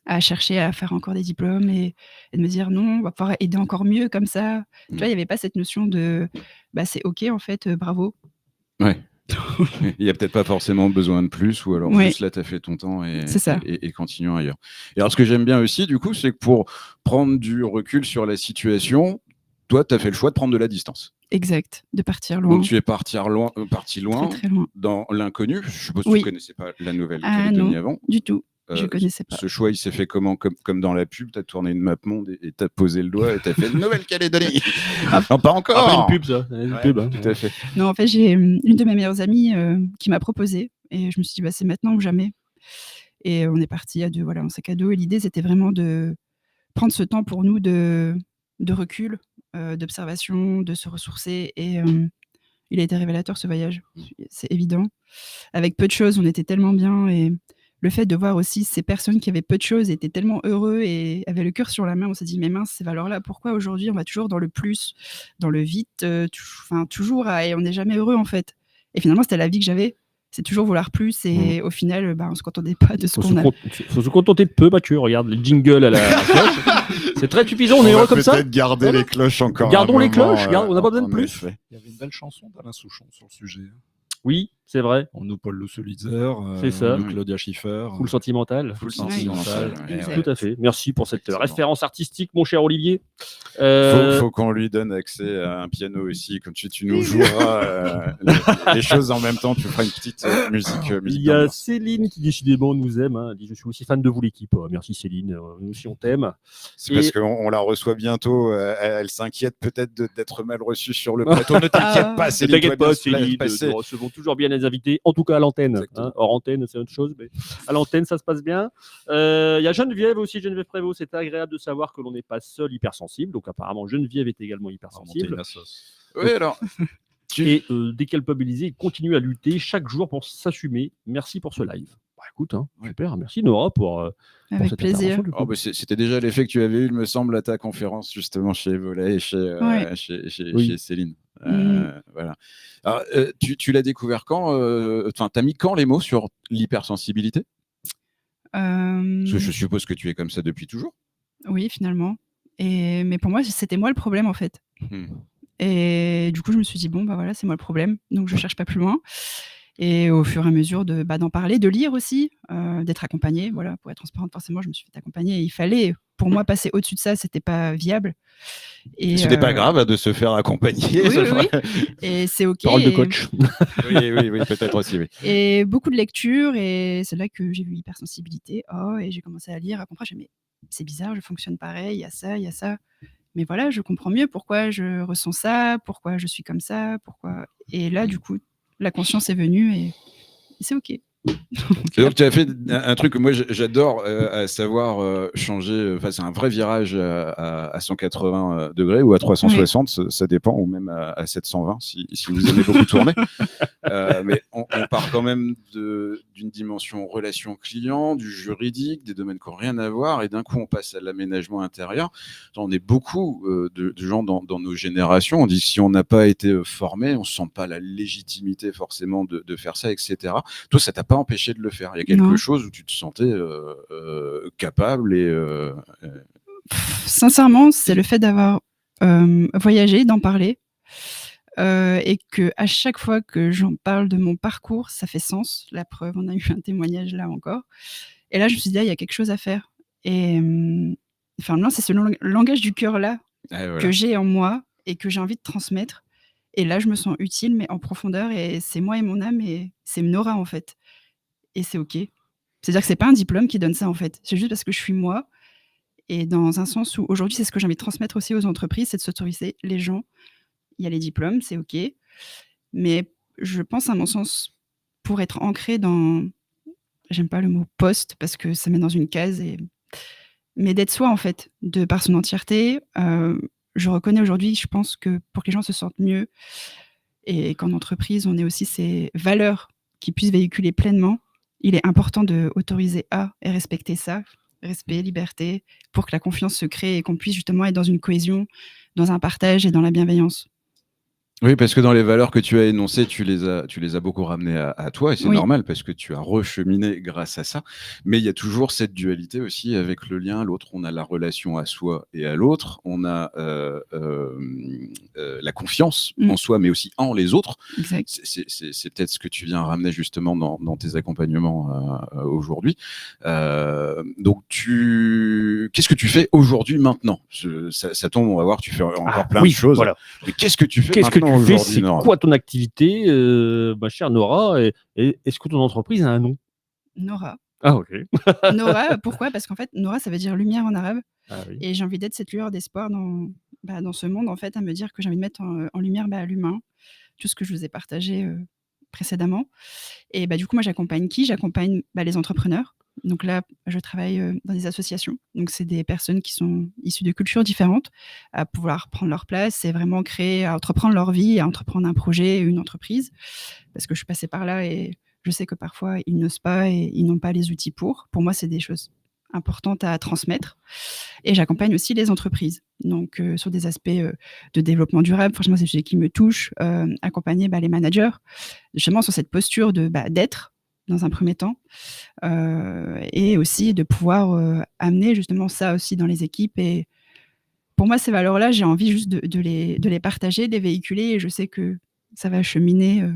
à chercher à faire encore des diplômes et de me dire, non, on va pouvoir aider encore mieux comme ça. Tu vois, il n'y avait pas cette notion de, bah, c'est OK, en fait, bravo.
Ouais. Il n'y a peut-être pas forcément besoin de plus, ou alors juste là, tu as fait ton temps et continuons ailleurs. Et alors, ce que j'aime bien aussi, du coup, c'est que pour prendre du recul sur la situation, toi, tu as fait le choix de prendre de la distance.
Exact, de partir loin.
Donc, tu es parti loin,
très, très loin.
dans l'inconnu. Je suppose que tu ne connaissais pas la nouvelle
Ah,
Calédonie
non,
avant.
Du tout. Je connaissais pas.
Ce choix, il s'est fait comment? Comme dans la pub, tu as tourné une map monde et tu as posé le doigt et tu as fait Nouvelle-Calédonie. Non, pas encore.
Après une pub, ça. Une pub, hein.
Tout à fait.
Non, en fait, j'ai une de mes meilleures amies qui m'a proposé et je me suis dit, bah, c'est maintenant ou jamais. Et on est parti à deux, voilà, en sac à dos. Et l'idée, c'était vraiment de prendre ce temps pour nous de recul, d'observation, de se ressourcer. Et il a été révélateur, ce voyage. C'est évident. Avec peu de choses, on était tellement bien. Et le fait de voir aussi ces personnes qui avaient peu de choses étaient tellement heureux et avaient le cœur sur la main, on s'est dit, mais mince, ces valeurs-là, pourquoi aujourd'hui on va toujours dans le plus, dans le vite, toujours, et on n'est jamais heureux en fait. Et finalement, c'était la vie que j'avais. C'est toujours vouloir plus et au final, on ne se contentait pas de ce qu'on a.
Faut se contenter de peu, Mathieu. Regarde le jingle à la cloche. C'est très suffisant, on est heureux comme ça.
Peut-être garder les cloches encore.
Gardons les cloches, on n'a pas besoin de plus.
Il y avait une belle chanson d'Alain Souchon sur le sujet.
Oui, C'est vrai.
On nous Paul Le Solitaire,
C'est ça.
Claudia Schiffer.
Full sentimental.
Full
Ouais,
sentimental.
exact.
Tout à fait. Merci pour cette
Effectivement.
référence artistique, mon cher Olivier.
Faut qu'on lui donne accès à un piano aussi, comme tu nous joueras les choses en même temps, tu feras une petite musique
Il y a
d'ambiance.
Céline qui décidément nous aime. Hein. Elle dit, je suis aussi fan de vous l'équipe. Merci Céline, nous aussi on t'aime.
C'est parce qu'on la reçoit bientôt, elle s'inquiète peut-être d'être mal reçue sur le plateau. Ne t'inquiète pas,
Ne
Céline.
t'inquiète pas, Céline,
passer.
nous recevons toujours bien les invités, en tout cas à l'antenne.
Exactement.
Hein. Hors antenne, c'est autre chose, mais à l'antenne, ça se passe bien. Il y a Geneviève aussi, Geneviève Prévost. C'est agréable de savoir que l'on n'est pas seul hypersensible. Donc apparemment, Geneviève est également hypersensible.
Oui, alors.
Et déculpabiliser, il continue à lutter chaque jour pour s'assumer. Merci pour ce live. Bah, écoute, hein, super. Merci Nora pour
Avec
cette
plaisir.
intervention, du coup.
Oh, bah, c'était déjà l'effet que tu avais eu, il me semble, à ta conférence justement chez Volet et
Ouais.
chez Céline. Voilà. Alors, tu l'as découvert quand t'as mis quand les mots sur l'hypersensibilité? Parce que je suppose que tu es comme ça depuis toujours.
Oui, finalement. Mais pour moi, c'était moi le problème, en fait.
Hmm.
Et du coup, je me suis dit, bon, bah voilà, c'est moi le problème, donc je cherche pas plus loin. Et au fur et à mesure d'en parler, de lire aussi, d'être accompagnée, voilà, pour être transparente, forcément, je me suis fait accompagner. Et il fallait, pour moi, passer au-dessus de ça, c'était pas viable. Et
C'était pas grave de se faire accompagner.
Oui, oui. Et c'est OK.
Parole de coach.
Oui, peut-être aussi, oui.
Et beaucoup de lectures, et c'est là que j'ai vu hypersensibilité. Oh, et j'ai commencé à lire, à comprendre. J'ai dit, mais c'est bizarre, je fonctionne pareil, il y a ça, il y a ça. Mais voilà, je comprends mieux pourquoi je ressens ça, pourquoi je suis comme ça, pourquoi. Et là, du coup, la conscience est venue et c'est OK.
Donc, tu as fait un truc que moi j'adore, à savoir changer, c'est un vrai virage à 180 degrés ou à 360, ça dépend, ou même à 720 si vous aimez beaucoup tourner. Mais on part quand même d'une dimension relation client, du juridique, des domaines qui n'ont rien à voir, et d'un coup on passe à l'aménagement intérieur. On est beaucoup de gens dans nos générations, on dit que si on n'a pas été formé, on ne sent pas la légitimité forcément de faire ça, etc. Toi, ça t'a pas empêché de le faire? Il y a quelque chose où tu te sentais capable et
Sincèrement, c'est le fait d'avoir voyagé, d'en parler, et que à chaque fois que j'en parle de mon parcours, ça fait sens. La preuve, on a eu un témoignage là encore. Et là, je me suis dit, il y a quelque chose à faire. Et enfin, non, c'est ce langage du cœur là que j'ai en moi et que j'ai envie de transmettre. Et là, je me sens utile, mais en profondeur. Et c'est moi et mon âme, et c'est Nora en fait. Et c'est OK. C'est-à-dire que c'est pas un diplôme qui donne ça, en fait. C'est juste parce que je suis moi, et dans un sens où aujourd'hui, c'est ce que j'ai envie de transmettre aussi aux entreprises, c'est de s'autoriser les gens. Il y a les diplômes, c'est OK. Mais je pense, à mon sens, pour être ancré dans, j'aime pas le mot poste parce que ça met dans une case, mais d'être soi, en fait, de par son entièreté. Je reconnais aujourd'hui, je pense que pour que les gens se sentent mieux et qu'en entreprise, on ait aussi ces valeurs qui puissent véhiculer pleinement, il est important de autoriser et respecter ça, respect, liberté, pour que la confiance se crée et qu'on puisse justement être dans une cohésion, dans un partage et dans la bienveillance.
Oui, parce que dans les valeurs que tu as énoncées, tu les as beaucoup ramenées à toi, et c'est normal parce que tu as recheminé grâce à ça. Mais il y a toujours cette dualité aussi avec le lien à l'autre. On a la relation à soi et à l'autre. On a la confiance en soi, mais aussi en les autres.
Exact.
C'est peut-être ce que tu viens ramener justement dans tes accompagnements aujourd'hui. Donc, qu'est-ce que tu fais aujourd'hui, maintenant? Ça tombe, on va voir, tu fais encore plein de choses.
Voilà.
Mais qu'est-ce que tu fais maintenant?
C'est quoi ton activité, ma chère Nora, et est-ce que ton entreprise a un nom?
Nora.
Ah, ok.
Nora, pourquoi? Parce qu'en fait, Nora, ça veut dire lumière en arabe.
Ah, oui. Et
j'ai envie d'être cette lueur d'espoir dans ce monde, en fait, à me dire que j'ai envie de mettre en lumière l'humain, tout ce que je vous ai partagé précédemment. Et du coup, moi, j'accompagne J'accompagne les entrepreneurs. Donc là, je travaille dans des associations. Donc, c'est des personnes qui sont issues de cultures différentes, à pouvoir prendre leur place et vraiment à entreprendre leur vie, à entreprendre un projet, une entreprise. Parce que je suis passée par là et je sais que parfois, ils n'osent pas et ils n'ont pas les outils pour. Pour moi, c'est des choses importantes à transmettre. Et j'accompagne aussi les entreprises. Donc, sur des aspects de développement durable, franchement, c'est des sujets qui me touchent. Accompagner les managers, justement, sur cette posture d'être, dans un premier temps, et aussi de pouvoir amener justement ça aussi dans les équipes. Et pour moi, ces valeurs-là, j'ai envie juste de les partager, de les véhiculer, et je sais que ça va cheminer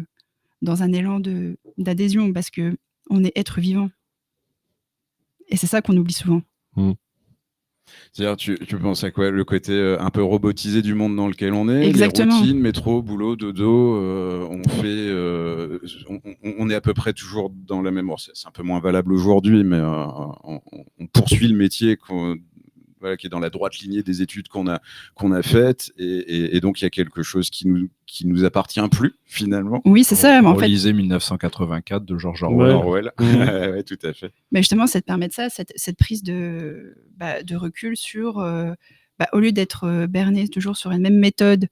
dans un élan d'adhésion, parce qu'on est être vivant. Et c'est ça qu'on oublie souvent.
C'est-à-dire, tu penses à quoi? Le côté un peu robotisé du monde dans lequel on est?
Exactement.
Les routines, métro, boulot, dodo, on est à peu près toujours dans la même... C'est un peu moins valable aujourd'hui, mais on poursuit le métier qui est dans la droite lignée des études qu'on a faites, et donc il y a quelque chose qui nous appartient plus, finalement.
Oui, c'est ça. Mais en fait,
Relisez 1984 de George Orwell.
Orwell. Ouais, tout à fait.
mais justement, ça te permet de ça, cette prise de recul sur, au lieu d'être berné toujours sur une même méthode,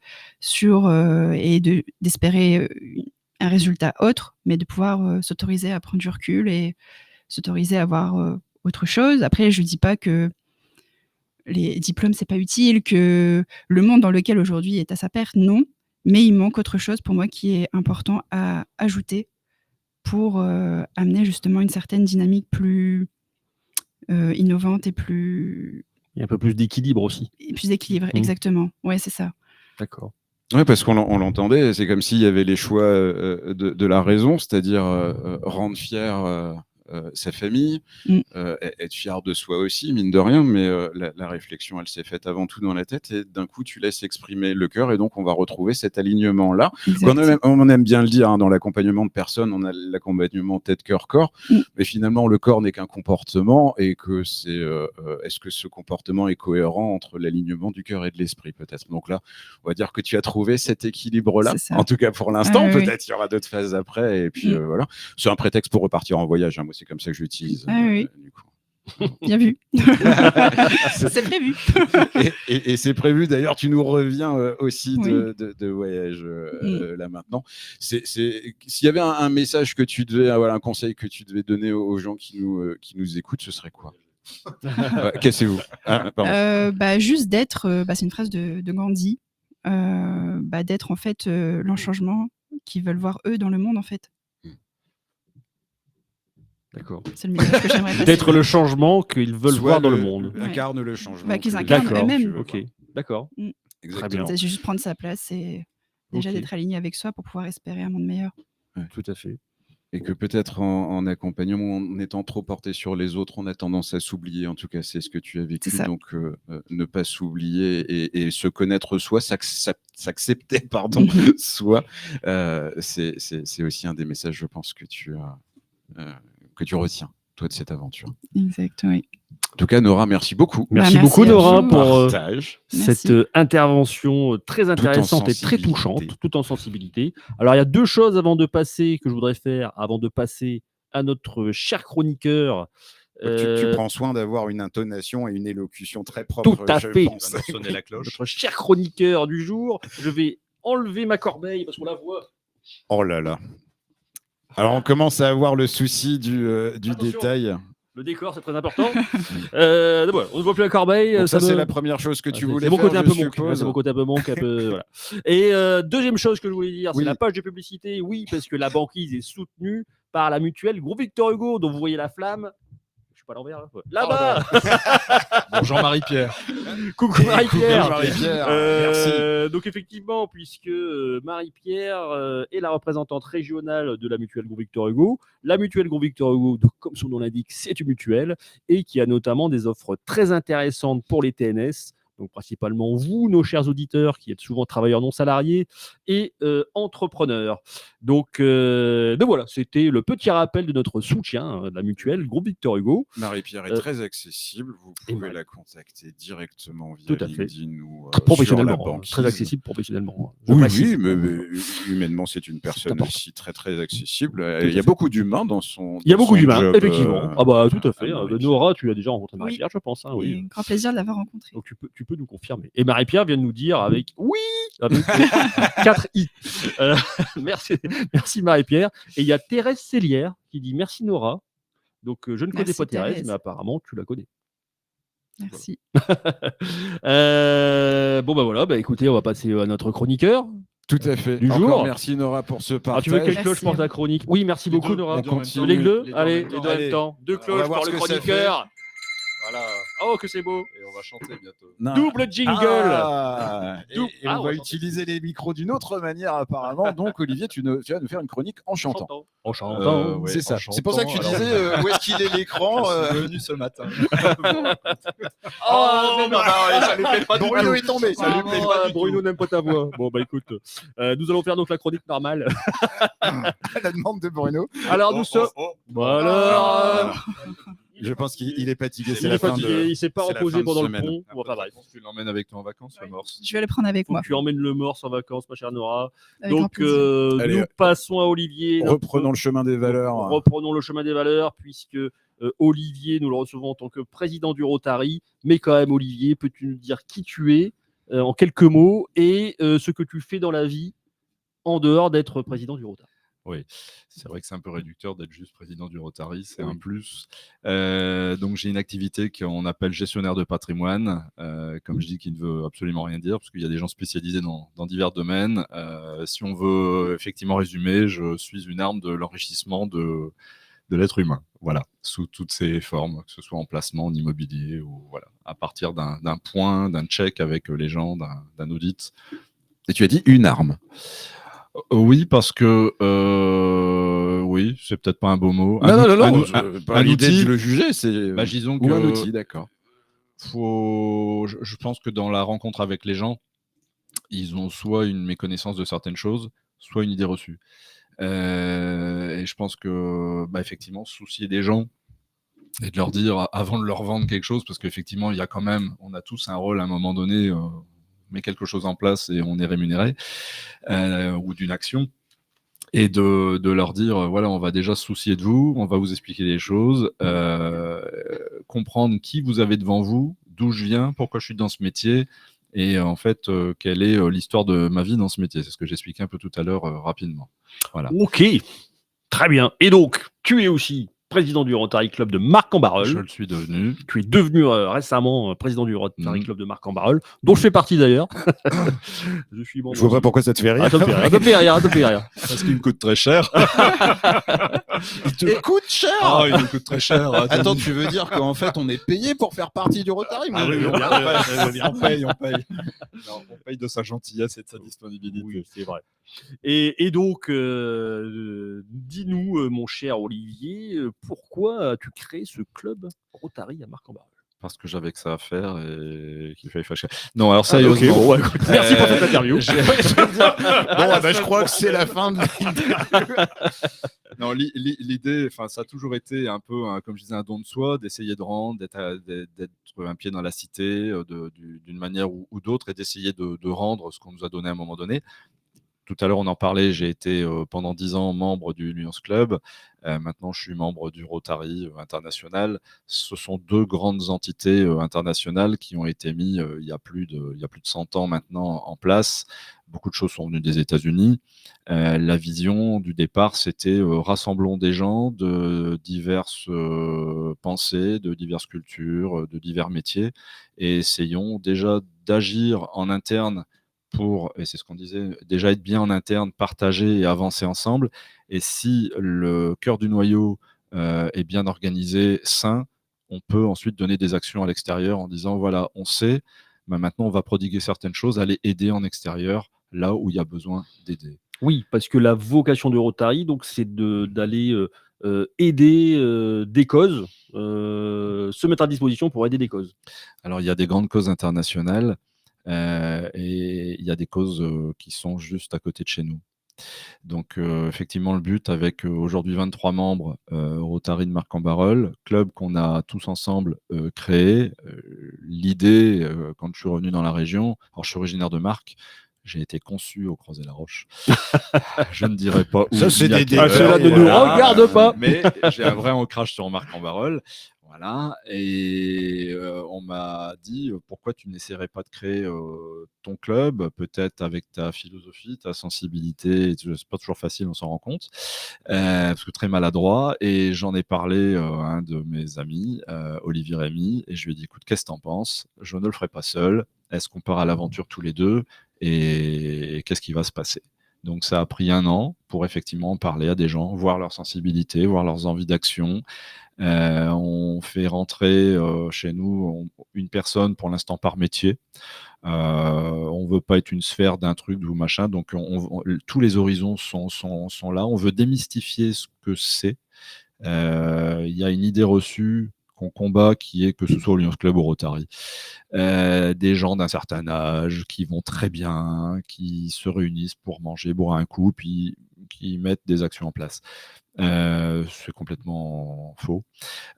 et d'espérer un résultat autre, mais de pouvoir s'autoriser à prendre du recul et s'autoriser à voir autre chose. Après, je dis pas que les diplômes, c'est pas utile, que le monde dans lequel aujourd'hui est à sa perte, non. Mais il manque autre chose pour moi qui est important à ajouter pour amener justement une certaine dynamique plus innovante et plus
Il y a un peu plus d'équilibre aussi.
équilibrée. Exactement. Ouais, c'est ça.
D'accord.
Oui, parce qu'on l'entendait, c'est comme s'il y avait les choix de la raison, c'est-à-dire rendre fier sa famille, être fier de soi aussi, mine de rien, mais la réflexion, elle s'est faite avant tout dans la tête, et d'un coup, tu laisses exprimer le cœur, et donc on va retrouver cet alignement-là. On aime bien le dire, hein, dans l'accompagnement de personnes, on a l'accompagnement tête-cœur-corps, mais finalement, le corps n'est qu'un comportement, et que est-ce que ce comportement est cohérent entre l'alignement du cœur et de l'esprit, peut-être? Donc là, on va dire que tu as trouvé cet équilibre-là, en tout cas pour l'instant, peut-être il y aura d'autres phases après, et puis voilà. C'est un prétexte pour repartir en voyage, hein, moi c'est comme ça que je l'utilise.
Oui.
Du coup.
Bien vu. C'est prévu.
Et c'est prévu, d'ailleurs, tu nous reviens aussi de voyage là maintenant. S'il y avait un message que tu devais, un conseil que tu devais donner aux gens qui nous écoutent, ce serait quoi? Cassez-vous.
Juste d'être, c'est une phrase de Gandhi, d'être en fait l'enchangement qu'ils veulent voir eux dans le monde en fait.
D'accord.
C'est le message que j'aimerais passer.
D'être le changement qu'ils veulent voir dans le monde.
Incarne le changement.
Qu'ils incarnent eux-mêmes.
Ok, d'accord.
Exactement.
C'est juste prendre sa place et déjà d'être aligné avec soi pour pouvoir espérer un monde meilleur.
Ouais. Tout à fait. Et que peut-être en accompagnement, en étant trop porté sur les autres, on a tendance à s'oublier. En tout cas, c'est ce que tu as vécu. Donc, ne pas s'oublier et se connaître soi, s'accepter, soi, c'est aussi un des messages, je pense, que tu retiens, toi, de cette aventure.
Exact, oui.
En tout cas, Nora, merci beaucoup.
Merci beaucoup, Nora, pour cette intervention très intéressante et très touchante, tout en sensibilité. Alors, il y a deux choses que je voudrais faire avant de passer à notre cher chroniqueur.
Tu prends soin d'avoir une intonation et une élocution très propre.
Tout à fait.
Sonner la cloche.
Notre cher chroniqueur du jour. Je vais enlever ma corbeille parce qu'on la voit.
Oh là là. Alors, on commence à avoir le souci du détail.
Le décor, c'est très important. Voilà, on ne voit plus la corbeille.
Donc ça, c'est la première chose que tu voulais faire.
C'est mon côté un peu
monk.
C'est mon côté un peu monk. Voilà. Et deuxième chose que je voulais dire, c'est la page de publicité. Oui, parce que la banquise est soutenue par la mutuelle Groupe Victor Hugo, dont vous voyez la flamme. Je suis pas à l'envers là-bas.
Bonjour Marie-Pierre.
Coucou Marie-Pierre.
Merci.
Donc effectivement, puisque Marie-Pierre est la représentante régionale de la mutuelle Groupe Victor Hugo, la mutuelle Groupe Victor Hugo, comme son nom l'indique, c'est une mutuelle et qui a notamment des offres très intéressantes pour les TNS. Donc principalement vous, nos chers auditeurs, qui êtes souvent travailleurs non salariés et entrepreneurs. Donc voilà, c'était le petit rappel de notre soutien de la mutuelle Groupe Victor Hugo.
Marie-Pierre est très accessible, vous pouvez la contacter directement via LinkedIn ou
professionnellement, très accessible professionnellement.
Oui, mais humainement, c'est une personne aussi très très accessible. Il y a beaucoup d'humains dans son
Il y a beaucoup d'humains,
job,
effectivement. Tout à fait. Nora, tu as déjà rencontré Marie-Pierre, je pense.
Oui. Un grand plaisir de l'avoir rencontré.
Donc tu peux nous confirmer. Et Marie-Pierre vient de nous dire avec 4 i. Merci Marie-Pierre. Et il y a Thérèse Célière qui dit merci Nora. Donc je ne connais pas Thérèse, mais apparemment tu la connais.
Merci.
Voilà, écoutez, on va passer à notre chroniqueur.
Tout à fait.
Du jour.
Merci Nora pour ce partage.
Tu veux quelle cloche pour ta chronique? Oui, merci beaucoup Nora.
On continue.
Les deux. Allez, les deux en même temps. Deux cloches pour le chroniqueur.
Voilà.
Oh, que c'est beau.
Et on va chanter bientôt.
Non.
Double jingle.
Et
Double-
on
on
va
va
utiliser les micros d'une autre manière apparemment. Donc Olivier, tu vas nous faire une chronique en chantant.
En chantant.
Ouais,
C'est ça.
en
C'est pour ça que tu
chantant,
disais où est-ce qu'il est l'écran
Je suis venu ce matin.
Oh, non, ça lui plaît pas du
Bruno
tout.
est tombé.
Ça lui plaît pas du tout. Bruno n'aime pas ta voix. Bon, bah écoute, nous allons faire donc la chronique normale.
À la demande de Bruno.
Alors, nous sommes. Voilà.
Je pense qu'il est fatigué.
Il
C'est
est
la fin
fatigué,
de.
il s'est pas
c'est la
reposé
fin de
pendant le
semaine.
pont. Bon, enfin bref.
Tu l'emmènes avec toi en vacances, le morse.
Je vais le prendre avec
Faut
moi.
que tu emmènes le morse en vacances, ma chère Nora.
Avec grand
Donc,
plaisir.
Allez,
nous passons à Olivier.
Reprenons le chemin des valeurs.
Reprenons le chemin des valeurs, puisque Olivier, nous le recevons en tant que président du Rotary. Mais quand même, Olivier, peux-tu nous dire qui tu es en quelques mots et ce que tu fais dans la vie en dehors d'être président du Rotary?
Oui, c'est vrai que c'est un peu réducteur d'être juste président du Rotary, c'est
Oui.
un plus. Donc j'ai une activité qu'on appelle gestionnaire de patrimoine, comme je dis, qui ne veut absolument rien dire, parce qu'il y a des gens spécialisés dans divers domaines. Si on veut effectivement résumer, je suis une arme de l'enrichissement de l'être humain, voilà, sous toutes ses formes, que ce soit en placement, en immobilier, ou voilà, à partir d'un point, d'un check avec les gens, d'un audit.
Et tu as dit une arme.
Oui, parce que oui, c'est peut-être pas un beau mot.
Pas
un
l'idée
outil.
de le juger, c'est.
Bah, disons
Ou un
que
outil, d'accord.
je pense que dans la rencontre avec les gens, ils ont soit une méconnaissance de certaines choses, soit une idée reçue. Et je pense que, effectivement, soucier des gens et de leur dire avant de leur vendre quelque chose, parce qu'effectivement, il y a quand même, on a tous un rôle à un moment donné, on met quelque chose en place et on est rémunéré, ou d'une action. Et de leur dire, voilà, on va déjà se soucier de vous, on va vous expliquer les choses, comprendre qui vous avez devant vous, d'où je viens, pourquoi je suis dans ce métier, et en fait, quelle est l'histoire de ma vie dans ce métier. C'est ce que j'expliquais un peu tout à l'heure rapidement. Voilà.
Ok, très bien. Et donc, tu es aussi président du Rotary Club de Marc-en-Barœul.
Je le suis devenu.
Tu es devenu récemment président du Rotary
Mhm.
Club de Marc-en-Barœul, dont je fais partie d'ailleurs. Je suis membre.
Je vois pas pourquoi ça te fait rire.
Ah, ça me fait rire, ça me fait rire, ça me fait rire.
Parce qu'il me coûte très cher.
Il te coûte cher.
Ah, il me coûte très cher.
Attends, tu veux dire qu'en fait on est payé pour faire partie du Rotary?
Ah oui, on paye. Non, on paye de sa gentillesse et de sa disponibilité.
Oui, c'est vrai. Et donc, dis-nous, mon cher Olivier, pourquoi as-tu créé ce club Rotary à Marc-en-Barœul?
Parce que j'avais que ça à faire et qu'il fallait fâcher. Non, alors sérieusement.
Ok, bon, ouais, écoute, merci pour cette interview.
Je crois que c'est la fin de l'interview.
Non, l'idée, ça a toujours été un peu, comme je disais, un don de soi, d'essayer de rendre, d'être un pied dans la cité, d'une manière ou d'autre, et d'essayer de rendre ce qu'on nous a donné à un moment donné. Tout à l'heure, on en parlait, j'ai été pendant 10 ans membre du Lions Club. Maintenant, je suis membre du Rotary international. Ce sont deux grandes entités internationales qui ont été mises il y a plus de 100 ans maintenant en place. Beaucoup de choses sont venues des États-Unis. La vision du départ, c'était rassemblons des gens de diverses pensées, de diverses cultures, de divers métiers, et essayons déjà d'agir en interne et c'est ce qu'on disait, déjà être bien en interne, partager et avancer ensemble. Et si le cœur du noyau est bien organisé, sain, on peut ensuite donner des actions à l'extérieur en disant, voilà, on sait, maintenant on va prodiguer certaines choses, aller aider en extérieur, là où il y a besoin d'aider.
Oui, parce que la vocation de Rotary, donc, c'est d'aller aider des causes, se mettre à disposition pour aider des causes.
Alors, il y a des grandes causes internationales et il y a des causes qui sont juste à côté de chez nous. Donc, effectivement, le but avec aujourd'hui 23 membres Rotary de Marc-en-Barœul, club qu'on a tous ensemble créé. L'idée, quand je suis revenu dans la région, alors je suis originaire de Marc, j'ai été conçu au Crozet-la-Roche. Je ne dirais pas où.
Ça, c'est des
cela ne nous regarde pas.
Mais j'ai un vrai ancrage sur Marc-en-Barœul. Voilà. Et on m'a dit pourquoi tu n'essaierais pas de créer ton club, peut-être avec ta philosophie, ta sensibilité. C'est pas toujours facile, on s'en rend compte, parce que très maladroit. Et j'en ai parlé à un de mes amis, Olivier Rémy, et je lui ai dit écoute, qu'est-ce que t'en penses? Je ne le ferai pas seul. Est-ce qu'on part à l'aventure tous les deux? Et qu'est-ce qui va se passer? Donc ça a pris 1 an pour effectivement parler à des gens, voir leur sensibilité, voir leurs envies d'action. On fait rentrer chez nous une personne pour l'instant par métier. On veut pas être une sphère d'un truc ou machin, donc tous les horizons sont là. On veut démystifier ce que c'est. Il y a une idée reçue qu'on combat qui est que ce soit au Lions Club ou au Rotary. Des gens d'un certain âge qui vont très bien, qui se réunissent pour manger, boire un coup, puis qui mettent des actions en place. C'est complètement faux.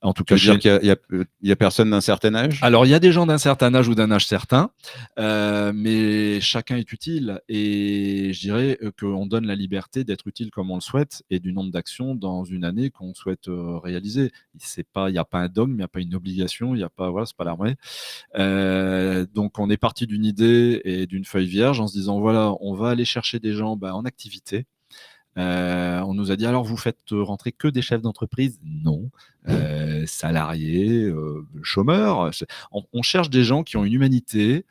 En tout
Tu
cas,
veux dire qu'il y a personne d'un certain âge?
alors, il y a des gens d'un certain âge ou d'un âge certain, mais chacun est utile et je dirais qu'on donne la liberté d'être utile comme on le souhaite et du nombre d'actions dans une année qu'on souhaite réaliser. Il n'y a pas un dogme, il n'y a pas une obligation, il n'y a pas, voilà, c'est pas l'armée. Donc, on est parti d'une idée et d'une feuille vierge en se disant, voilà, on va aller chercher des gens en activité. On nous a dit, alors vous faites rentrer que des chefs d'entreprise? Non. Salariés, chômeurs. On cherche des gens qui ont une humanité,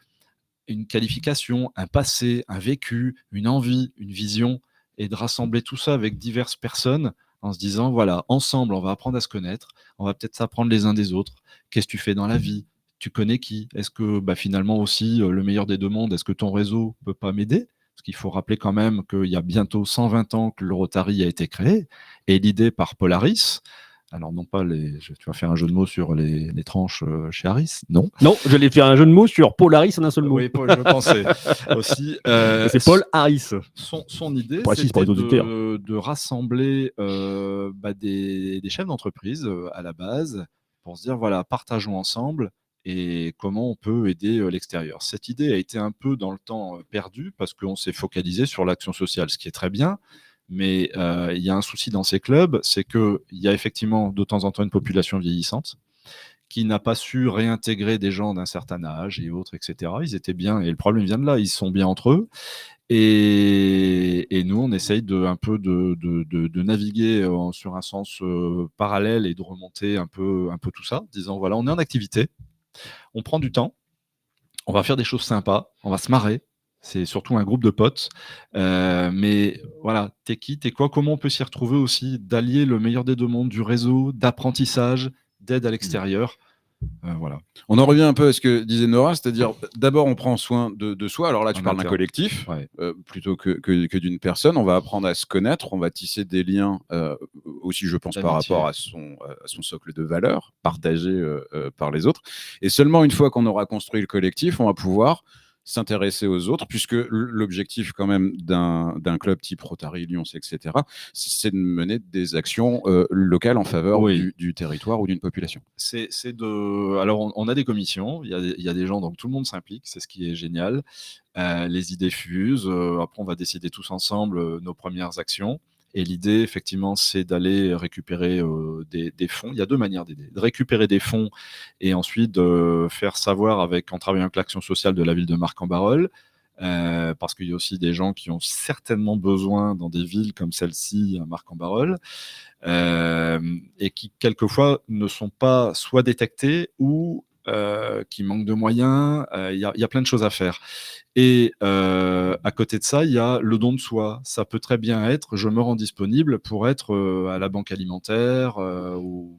une qualification, un passé, un vécu, une envie, une vision, et de rassembler tout ça avec diverses personnes en se disant, voilà, ensemble, on va apprendre à se connaître, on va peut-être s'apprendre les uns des autres. Qu'est-ce que tu fais dans la vie? Tu connais qui? Est-ce que finalement aussi, le meilleur des deux mondes, est-ce que ton réseau peut pas m'aider? Parce qu'il faut rappeler quand même qu'il y a bientôt 120 ans que le Rotary a été créé, et l'idée par Polaris. Alors, non pas tu vas faire un jeu de mots sur les tranches chez Harris, non?
Non, je l'ai fait un jeu de mots sur Polaris en un seul mot.
Oui, Paul, je pensais aussi.
C'est Paul Harris.
Son idée,
Précise pour
c'était
les auditeurs.
de rassembler des chefs d'entreprise à la base pour se dire, voilà, partageons ensemble et comment on peut aider l'extérieur. Cette idée a été un peu dans le temps perdue parce qu'on s'est focalisé sur l'action sociale, ce qui est très bien. Mais il y a un souci dans ces clubs, c'est qu'il y a effectivement de temps en temps une population vieillissante qui n'a pas su réintégrer des gens d'un certain âge et autres, etc. Ils étaient bien, et le problème vient de là, ils sont bien entre eux. Et nous, on essaye un peu de naviguer sur un sens parallèle et de remonter un peu tout ça, en disant, voilà, on est en activité, on prend du temps, on va faire des choses sympas, on va se marrer. C'est surtout un groupe de potes. Mais voilà, t'es qui, t'es quoi? Comment on peut s'y retrouver aussi, d'allier le meilleur des deux mondes, du réseau, d'apprentissage, d'aide à l'extérieur. Voilà.
On en revient un peu à ce que disait Nora, c'est-à-dire d'abord on prend soin de soi. Alors là, tu parles d'un collectif plutôt que d'une personne. On va apprendre à se connaître, on va tisser des liens aussi, je pense, par rapport à son socle de valeurs partagé par les autres. Et seulement une fois qu'on aura construit le collectif, on va pouvoir s'intéresser aux autres, puisque l'objectif quand même d'un club type Rotary, Lions, etc., c'est de mener des actions locales en faveur du territoire ou d'une population.
Alors, on a des commissions, il y a des gens, donc tout le monde s'implique, c'est ce qui est génial. Les idées fusent, après on va décider tous ensemble nos premières actions. Et l'idée, effectivement, c'est d'aller récupérer des fonds. Il y a 2 manières d'aider. De récupérer des fonds et ensuite de faire savoir en travaillant avec l'action sociale de la ville de Marcq-en-Barœul, parce qu'il y a aussi des gens qui ont certainement besoin dans des villes comme celle-ci, à Marcq-en-Barœul, et qui, quelquefois, ne sont pas soit détectés ou qui manquent de moyens. Il y a plein de choses à faire. Et à côté de ça, il y a le don de soi. Ça peut très bien être, je me rends disponible pour être à la banque alimentaire ou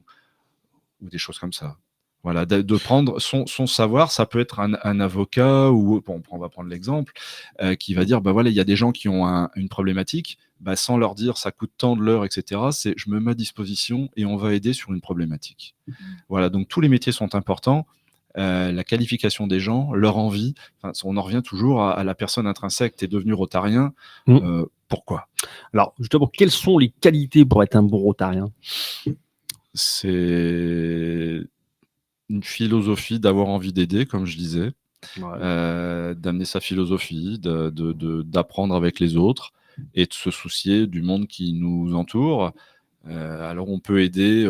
des choses comme ça. Voilà, de prendre son savoir. Ça peut être un avocat ou, on va prendre l'exemple, qui va dire, voilà, il y a des gens qui ont une problématique, sans leur dire ça coûte tant de l'heure, etc. C'est je me mets à disposition et on va aider sur une problématique. Voilà, donc tous les métiers sont importants. La qualification des gens, leur envie, on en revient toujours à la personne intrinsèque. Tu es devenu rotarien, pourquoi?
Alors, justement, quelles sont les qualités pour être un bon rotarien?
C'est une philosophie d'avoir envie d'aider, comme je disais, d'amener sa philosophie, d'apprendre avec les autres et de se soucier du monde qui nous entoure. Alors, on peut aider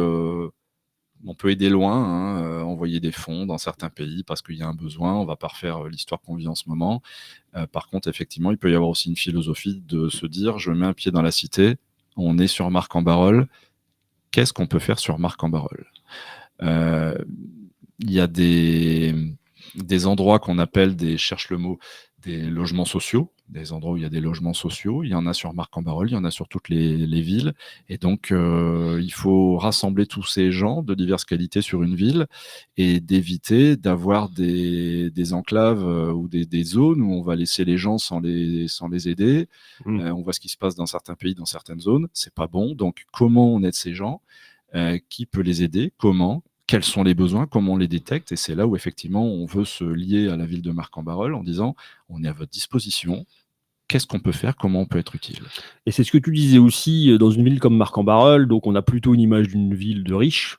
loin, envoyer des fonds dans certains pays parce qu'il y a un besoin. On ne va pas refaire l'histoire qu'on vit en ce moment. Par contre, effectivement, il peut y avoir aussi une philosophie de se dire, je mets un pied dans la cité, on est sur Marcq-en-Barœul, qu'est-ce qu'on peut faire sur Marcq-en-Barœul? Il y a des endroits qu'on appelle cherche le mot, des logements sociaux. des endroits où il y a des logements sociaux. Il y en a sur Marc-en-Barœul, il y en a sur toutes les villes. Et donc, il faut rassembler tous ces gens de diverses qualités sur une ville et d'éviter d'avoir des enclaves ou des zones où on va laisser les gens sans les aider. On voit ce qui se passe dans certains pays, dans certaines zones. C'est pas bon. Donc, comment on aide ces gens? Qui peut les aider? Comment? Quels sont les besoins? Comment on les détecte? Et c'est là où effectivement on veut se lier à la ville de Marc-en-Barœul en disant on est à votre disposition. Qu'est-ce qu'on peut faire? Comment on peut être utile?
Et c'est ce que tu disais aussi dans une ville comme Marc-en-Barœul. Donc on a plutôt une image d'une ville de riches.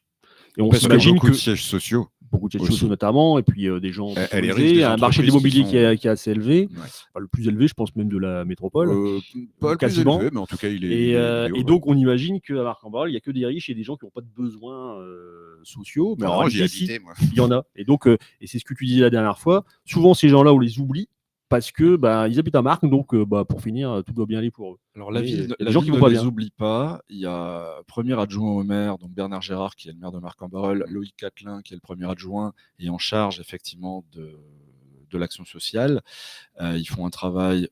Et on
Parce qu'il y a
s'imagine
beaucoup
que
de sièges sociaux.
beaucoup de sièges
aussi.
sociaux notamment, et puis des gens
Elle est
aisés,
riche, des
un marché de
entreprises
l'immobilier
qui
qui est assez élevé,
Ouais.
enfin, le plus élevé, je pense même de la métropole.
Pas le plus
quasiment.
élevé, mais en tout cas, il est
Et,
haut,
et donc on imagine qu'à Marc-en-Barœul, il n'y a que des riches et des gens qui n'ont pas de besoins sociaux. Mais en
j'y
réalité, si,
habitais, moi.
il y en a. Et donc, et c'est ce que tu disais la dernière fois, souvent ces gens-là, on les oublie parce que ils habitent à Marc, donc pour finir, tout doit bien aller pour eux.
Alors la
Mais,
ville,
il y a
la
des gens
ville
qui vont
ne
pas
les
bien.
oublie pas. Il y a premier adjoint au maire, donc Bernard Gérard, qui est le maire de Marc-en-Barœul, Loïc Catelin, qui est le premier adjoint et en charge effectivement de l'action sociale. Ils font un travail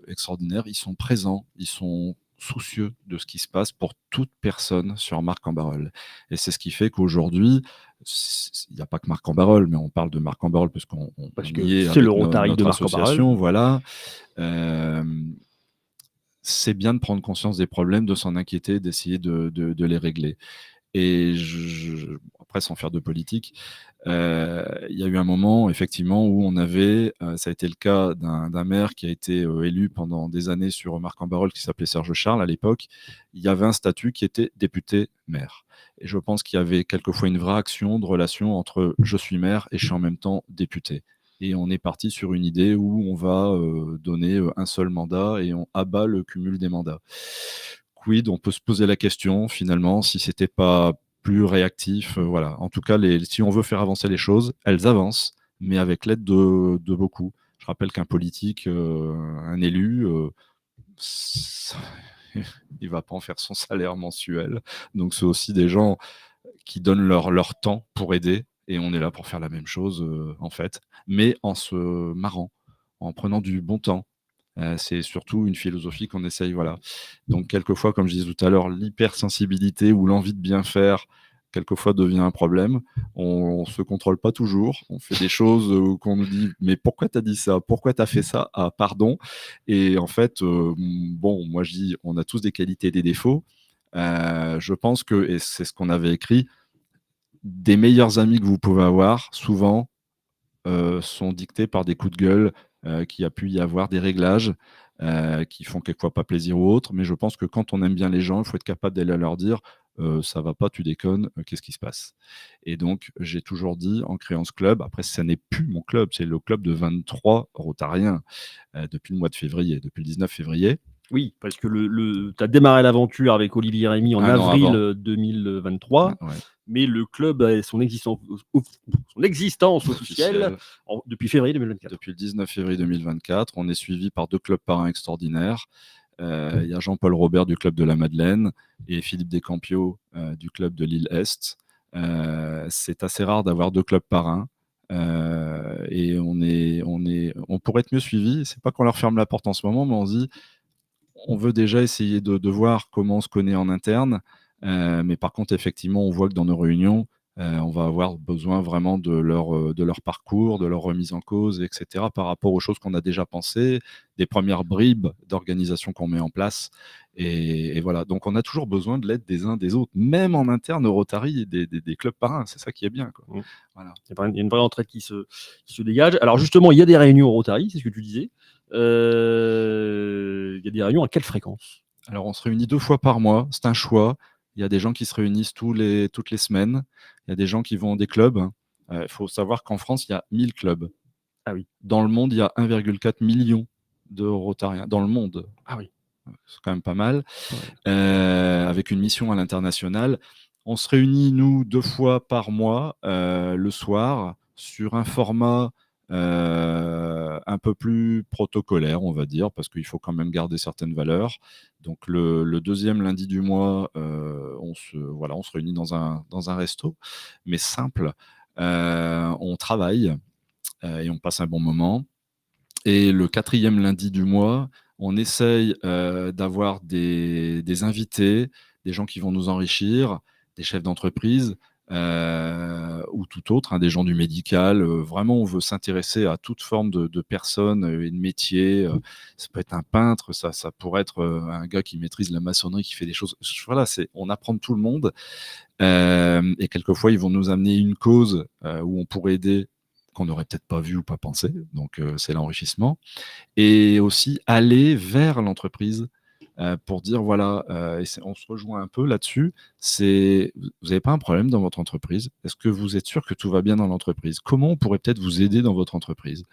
extraordinaire. Ils sont présents, ils sont soucieux de ce qui se passe pour toute personne sur Marc-en-Barœul. Et c'est ce qui fait qu'aujourd'hui, il n'y a pas que Marc-en-Barœul, mais on parle de Marc-en-Barœul parce
que
y est
c'est
avec
le Rotary
notre
de Marc-en-Barœul.
association, voilà. C'est bien de prendre conscience des problèmes, de s'en inquiéter, d'essayer de les régler. Et après, sans faire de politique, il y a eu un moment, effectivement, où on avait, ça a été le cas d'un maire qui a été élu pendant des années sur Marc-en-Barœul, qui s'appelait Serge Charles à l'époque. Il y avait un statut qui était député-maire. Et je pense qu'il y avait quelquefois une vraie action de relation entre je suis maire et je suis en même temps député. Et on est parti sur une idée où on va donner un seul mandat et on abat le cumul des mandats. Quid, on peut se poser la question finalement si c'était pas plus réactif. Voilà. En tout cas, si on veut faire avancer les choses, elles avancent, mais avec l'aide de beaucoup. Je rappelle qu'un politique, un élu, il va pas en faire son salaire mensuel. Donc c'est aussi des gens qui donnent leur temps pour aider. Et on est là pour faire la même chose, en fait, mais en se marrant, en prenant du bon temps. C'est surtout une philosophie qu'on essaye, voilà. Donc, quelquefois, comme je disais tout à l'heure, l'hypersensibilité ou l'envie de bien faire, quelquefois devient un problème. On ne se contrôle pas toujours. On fait des choses qu'on nous dit, mais pourquoi tu as dit ça? Pourquoi tu as fait ça? Ah, pardon. Et en fait, bon, moi je dis, on a tous des qualités et des défauts. Je pense que, et c'est ce qu'on avait écrit, des meilleurs amis que vous pouvez avoir, souvent, sont dictés par des coups de gueule, qu'il y a pu y avoir des réglages qui font quelquefois pas plaisir aux autres. Mais je pense que quand on aime bien les gens, il faut être capable d'aller leur dire ça va pas, tu déconnes, qu'est-ce qui se passe? Et donc, j'ai toujours dit en créant ce club, après, ça n'est plus mon club, c'est le club de 23 Rotariens depuis le mois de février, depuis le 19 février.
Oui, parce que tu as démarré l'aventure avec Olivier Rémy en
Un an
avril
avant.
2023,
Ouais.
mais le club a son existence officielle depuis février 2024.
Depuis le 19 février 2024, on est suivi par 2 clubs parrains extraordinaires. Il y a Jean-Paul Robert du club de la Madeleine et Philippe Descampios du club de Lille-Est. C'est assez rare d'avoir 2 clubs parrains. Et on pourrait être mieux suivi. C'est pas qu'on leur ferme la porte en ce moment, mais on se dit on veut déjà essayer de voir comment on se connaît en interne. Mais par contre, effectivement, on voit que dans nos réunions, on va avoir besoin vraiment de leur parcours, de leur remise en cause, etc., par rapport aux choses qu'on a déjà pensées, des premières bribes d'organisation qu'on met en place. Et voilà. Donc, on a toujours besoin de l'aide des uns des autres, même en interne au Rotary et des clubs parrains. C'est ça qui est bien, quoi. Voilà.
Il y a une vraie entraide qui se dégage. Alors, justement, il y a des réunions au Rotary, c'est ce que tu disais. Il y a des réunions à quelle fréquence?
Alors, on se réunit 2 fois par mois. C'est un choix. Il y a des gens qui se réunissent toutes les semaines. Il y a des gens qui vont dans des clubs. Il faut savoir qu'en France, il y a 1000 clubs.
Ah oui.
Dans le monde, il y a 1,4 million de Rotariens. Dans le monde.
Ah oui.
C'est quand même pas mal.
Ouais.
Avec une mission à l'international. On se réunit, nous, 2 fois par mois, le soir, sur un format un peu plus protocolaire, on va dire, parce qu'il faut quand même garder certaines valeurs. Donc le deuxième lundi du mois, on se réunit dans un resto, mais simple. On travaille et on passe un bon moment. Et le 4e lundi du mois, on essaye d'avoir des invités, des gens qui vont nous enrichir, des chefs d'entreprise ou tout autre, hein, des gens du médical. Vraiment, on veut s'intéresser à toute forme de personnes et de métiers. Ça peut être un peintre, ça pourrait être un gars qui maîtrise la maçonnerie, qui fait des choses. Voilà, on apprend de tout le monde. Et quelquefois, ils vont nous amener une cause où on pourrait aider, qu'on n'aurait peut-être pas vu ou pas pensé. Donc, c'est l'enrichissement. Et aussi aller vers l'entreprise pour dire, voilà, on se rejoint un peu là-dessus, vous n'avez pas un problème dans votre entreprise? Est-ce que vous êtes sûr que tout va bien dans l'entreprise? Comment on pourrait peut-être vous aider dans votre entreprise?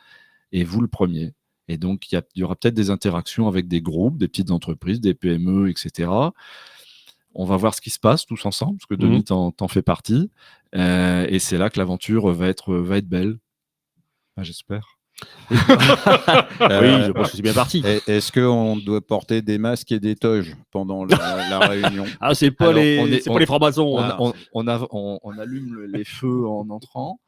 Et vous le premier. Et donc, il y aura peut-être des interactions avec des groupes, des petites entreprises, des PME, etc. On va voir ce qui se passe tous ensemble, parce que Denis t'en fait partie. Et c'est là que l'aventure va être belle. J'espère.
Oui, je pense que c'est bien parti.
Est-ce qu'on doit porter des masques et des toges pendant la réunion?
Ah, c'est pas les francs-maçons.
On allume les feux en entrant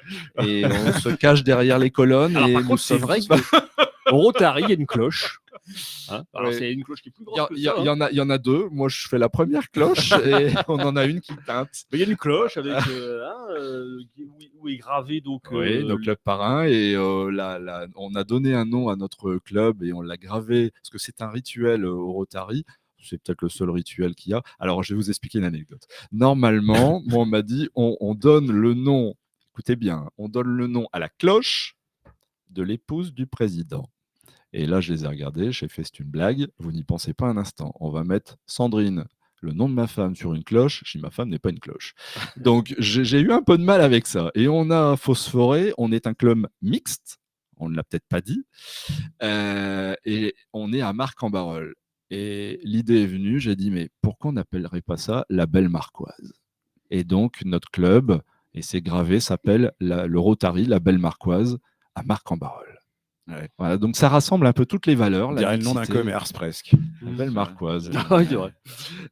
et on se cache derrière les colonnes.
Alors,
et
par contre, c'est vrai qu'au Rotary, il y a une cloche. Hein, alors, c'est une cloche qui est plus grande que ça.
Il y en a deux. Moi, je fais la première cloche et on en a une qui teinte.
Mais il y a une cloche avec où est gravé donc
nos clubs parrains. Et on a donné un nom à notre club et on l'a gravé parce que c'est un rituel au Rotary. C'est peut-être le seul rituel qu'il y a. Alors, je vais vous expliquer une anecdote. Normalement, moi, on m'a dit on donne le nom. Écoutez bien, on donne le nom à la cloche de l'épouse du président. Et là, je les ai regardés, j'ai fait, c'est une blague, vous n'y pensez pas un instant. On va mettre Sandrine, le nom de ma femme, sur une cloche. Je dis, ma femme n'est pas une cloche. Donc, j'ai eu un peu de mal avec ça. Et on a phosphoré, on est un club mixte, on ne l'a peut-être pas dit, et on est à Marc-en-Barœul. Et l'idée est venue, j'ai dit, mais pourquoi on n'appellerait pas ça la Belle Marcoise? Et donc, notre club, et c'est gravé, s'appelle le Rotary, la Belle Marcoise, à Marc-en-Barœul.
Ouais.
Voilà, donc ça rassemble un peu toutes les valeurs.
On dirait le nom d'un commerce presque.
La Belle Marcoise.
Oui, c'est vrai.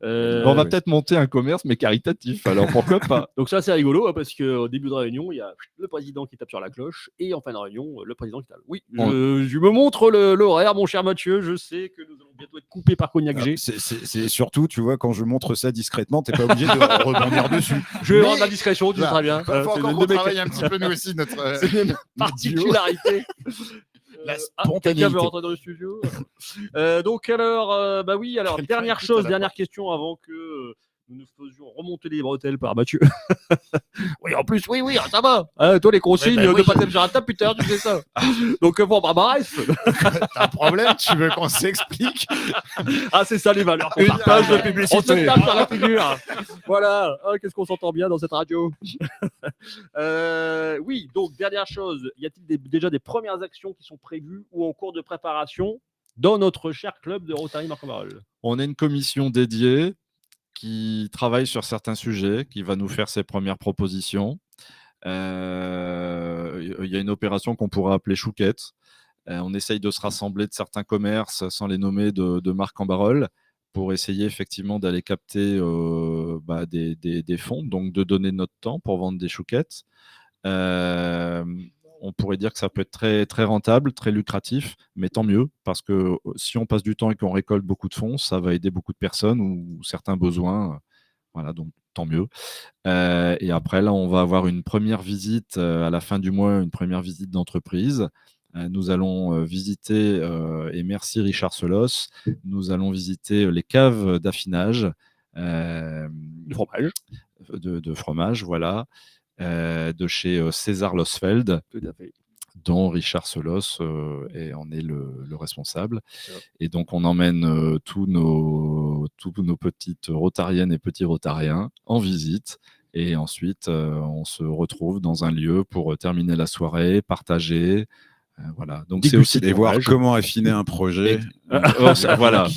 On va peut-être monter un commerce, mais caritatif, alors pourquoi pas?
Donc ça, c'est rigolo hein, parce qu'au début de réunion, il y a le président qui tape sur la cloche et en fin de réunion, le président qui tape. Oui, je me montre l'horaire, mon cher Mathieu. Je sais que nous allons bientôt être coupés par Cognac G.
C'est surtout, tu vois, quand je montre ça discrètement, t'es pas obligé de rebondir dessus.
Je vais rendre la discrétion, tu sais très bien.
Il faut encore qu'on travaille un petit peu nous aussi notre
c'est une particularité.
La spontanéité.
Quelqu'un veut rentrer dans le studio. Donc alors, bah oui, alors dernière question avant que nous nous faisions remonter les bretelles par Mathieu. Oui, en plus, oui, ça va. Toi, les consignes de pas sur la table, putain, tu fais ça. Donc bon, bref.
T'as un problème, tu veux qu'on s'explique?
Ah, c'est ça les valeurs.
Une page de publicité.
On se tape sur la figure. Voilà. Qu'est-ce qu'on s'entend bien dans cette radio. Oui, donc dernière chose, y a-t-il déjà des premières actions qui sont prévues ou en cours de préparation dans notre cher club de Rotary Marc-en-Barœul?
On a une commission dédiée qui travaille sur certains sujets, qui va nous faire ses premières propositions. Il y a une opération qu'on pourrait appeler Chouquette. On essaye de se rassembler de certains commerces, sans les nommer, de Marc-en-Barœul, pour essayer effectivement d'aller capter des fonds, donc de donner notre temps pour vendre des chouquettes. On pourrait dire que ça peut être très, très rentable, très lucratif, mais tant mieux, parce que si on passe du temps et qu'on récolte beaucoup de fonds, ça va aider beaucoup de personnes ou certains besoins. Voilà, donc tant mieux. Et après, là, on va avoir une première visite à la fin du mois, une première visite d'entreprise. Nous allons visiter, et merci Richard Selos, nous allons visiter les caves d'affinage
De fromage.
De fromage, voilà. De chez César Losfeld,
Tout à fait.
dont Richard Selos en est le responsable. Et donc, on emmène tous nos petites rotariennes et petits rotariens en visite. Et ensuite, on se retrouve dans un lieu pour terminer la soirée, partager. Voilà. Donc, c'est aussi
de voir comment affiner un projet
voilà.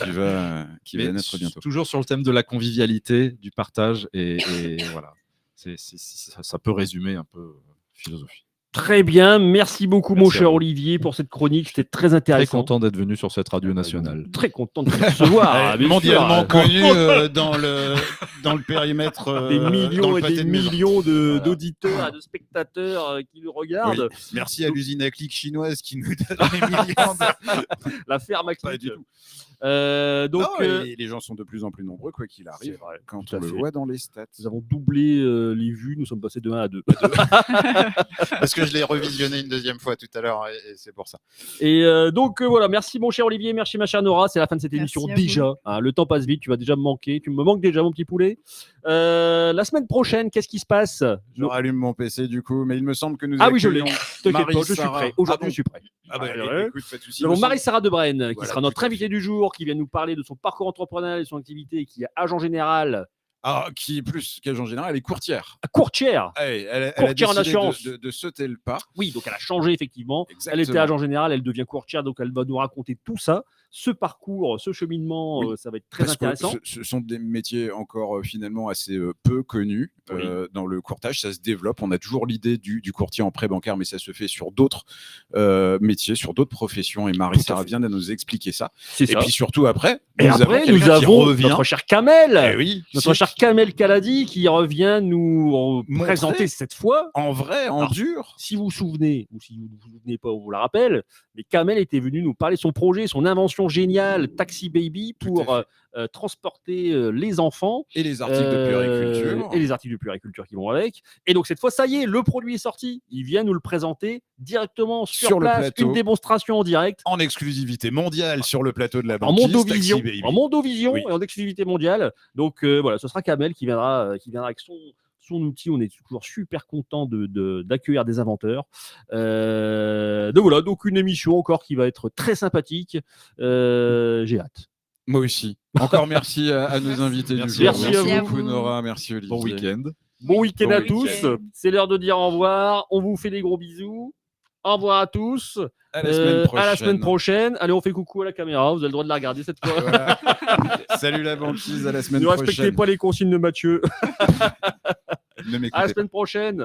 qui va naître bientôt.
Toujours sur le thème de la convivialité, du partage. Et voilà. Ça peut résumer un peu philosophie.
Très bien, merci beaucoup mon
Merci à
cher
vous.
Olivier pour cette chronique, c'était très
Très
intéressant.
content d'être venu sur cette radio nationale.
Très content de te recevoir. bien
mondialement
sûr.
connu dans le périmètre.
Des
dans
millions
le
et
pâté
des
de maison.
millions
Voilà.
d'auditeurs et de spectateurs qui nous regardent.
Oui. Merci à l'usine à clics chinoise qui nous donne des millions de...
La ferme à
Pas
clics.
du tout.
Donc,
Non, et les gens sont de plus en plus nombreux, quoi qu'il arrive,
c'est vrai,
quand
tout
on
à
le
fait.
voit dans les stats.
nous avons doublé les vues, nous sommes passés de 1 à 2.
Parce que je l'ai revisionné une deuxième fois tout à l'heure, et c'est pour ça.
Et donc voilà, merci mon cher Olivier, merci ma chère Nora, c'est la fin de cette
Merci
émission
à
déjà. Hein, le temps passe vite, tu vas déjà me manquer, tu me manques déjà mon petit poulet. La semaine prochaine, qu'est-ce qui se passe?
Je rallume mon PC du coup, mais il me semble que nous
Ah oui, je l'ai.
accueillons
T'inquiète pas, je suis
Marie-Sarah.
prêt. Aujourd'hui,
Ah bon
je suis prêt.
Ah bah,
Ouais.
écoute, pas de souci.
Nous avons
Il me semble-
Marie-Sarah Debrenne, qui
Voilà,
sera notre
tout à
invitée du jour, qui vient nous parler de son parcours entrepreneurial et son activité, et qui est agent général
Ah, qui plus qu'agent général, elle est courtière.
à Courtière.
Elle a
Courtière en
décidé
assurance.
de sauter le pas.
Oui, donc elle a changé effectivement. Elle était
Exactement.
agent général, elle devient courtière, donc elle va nous raconter tout ça, ce parcours, ce cheminement,
Oui,
ça va être très
Parce que
intéressant.
ce sont des métiers encore finalement assez peu connus
Oui.
dans le courtage. Ça se développe. On a toujours l'idée du courtier en prêt bancaire, mais ça se fait sur d'autres métiers, sur d'autres professions. Et Marie-Sarah vient de nous expliquer ça.
C'est
Et
ça.
puis surtout après,
Et après, nous
quelqu'un qui
avons
revient.
notre cher Kamel.
Eh oui,
Notre cher Kamel Kaladi qui revient nous
Montrer.
présenter cette fois.
en vrai, en
Alors,
dur.
Si vous vous souvenez, ou si vous ne vous souvenez pas, on vous le rappelle, mais Kamel était venu nous parler de son projet, son invention géniale, Taxi Baby, pour
à
transporter les enfants.
Et les articles de puériculture.
Et les articles de puériculture qui vont avec. Et donc cette fois, ça y est, le produit est sorti. Il vient nous le présenter directement sur
Sur le
place,
plateau.
une démonstration en direct.
En exclusivité mondiale sur le plateau de la
En
banquise.
mondovision,
Taxi Baby.
en mondovision
Oui.
et en exclusivité mondiale. Donc voilà, ce sera Kamel qui viendra avec son outil. On est toujours super content d'accueillir des inventeurs. Donc voilà, donc une émission encore qui va être très sympathique. J'ai hâte.
Moi aussi. Encore merci à nos invités
Merci
du
à
jour.
vous.
Merci à
beaucoup
vous.
Nora, merci Olivier.
Bon week-end.
Bon week-end
Bon
à
week-end.
tous. C'est l'heure de dire au revoir. On vous fait des gros bisous. Au revoir à tous.
À la semaine prochaine.
À la semaine prochaine. Allez, on fait coucou à la caméra. Vous avez le droit de la regarder cette fois.
Voilà. Salut la banquise, à la semaine
Ne respectez
prochaine.
pas les consignes de Mathieu.
Ne m'écoutez
À la
pas.
semaine prochaine.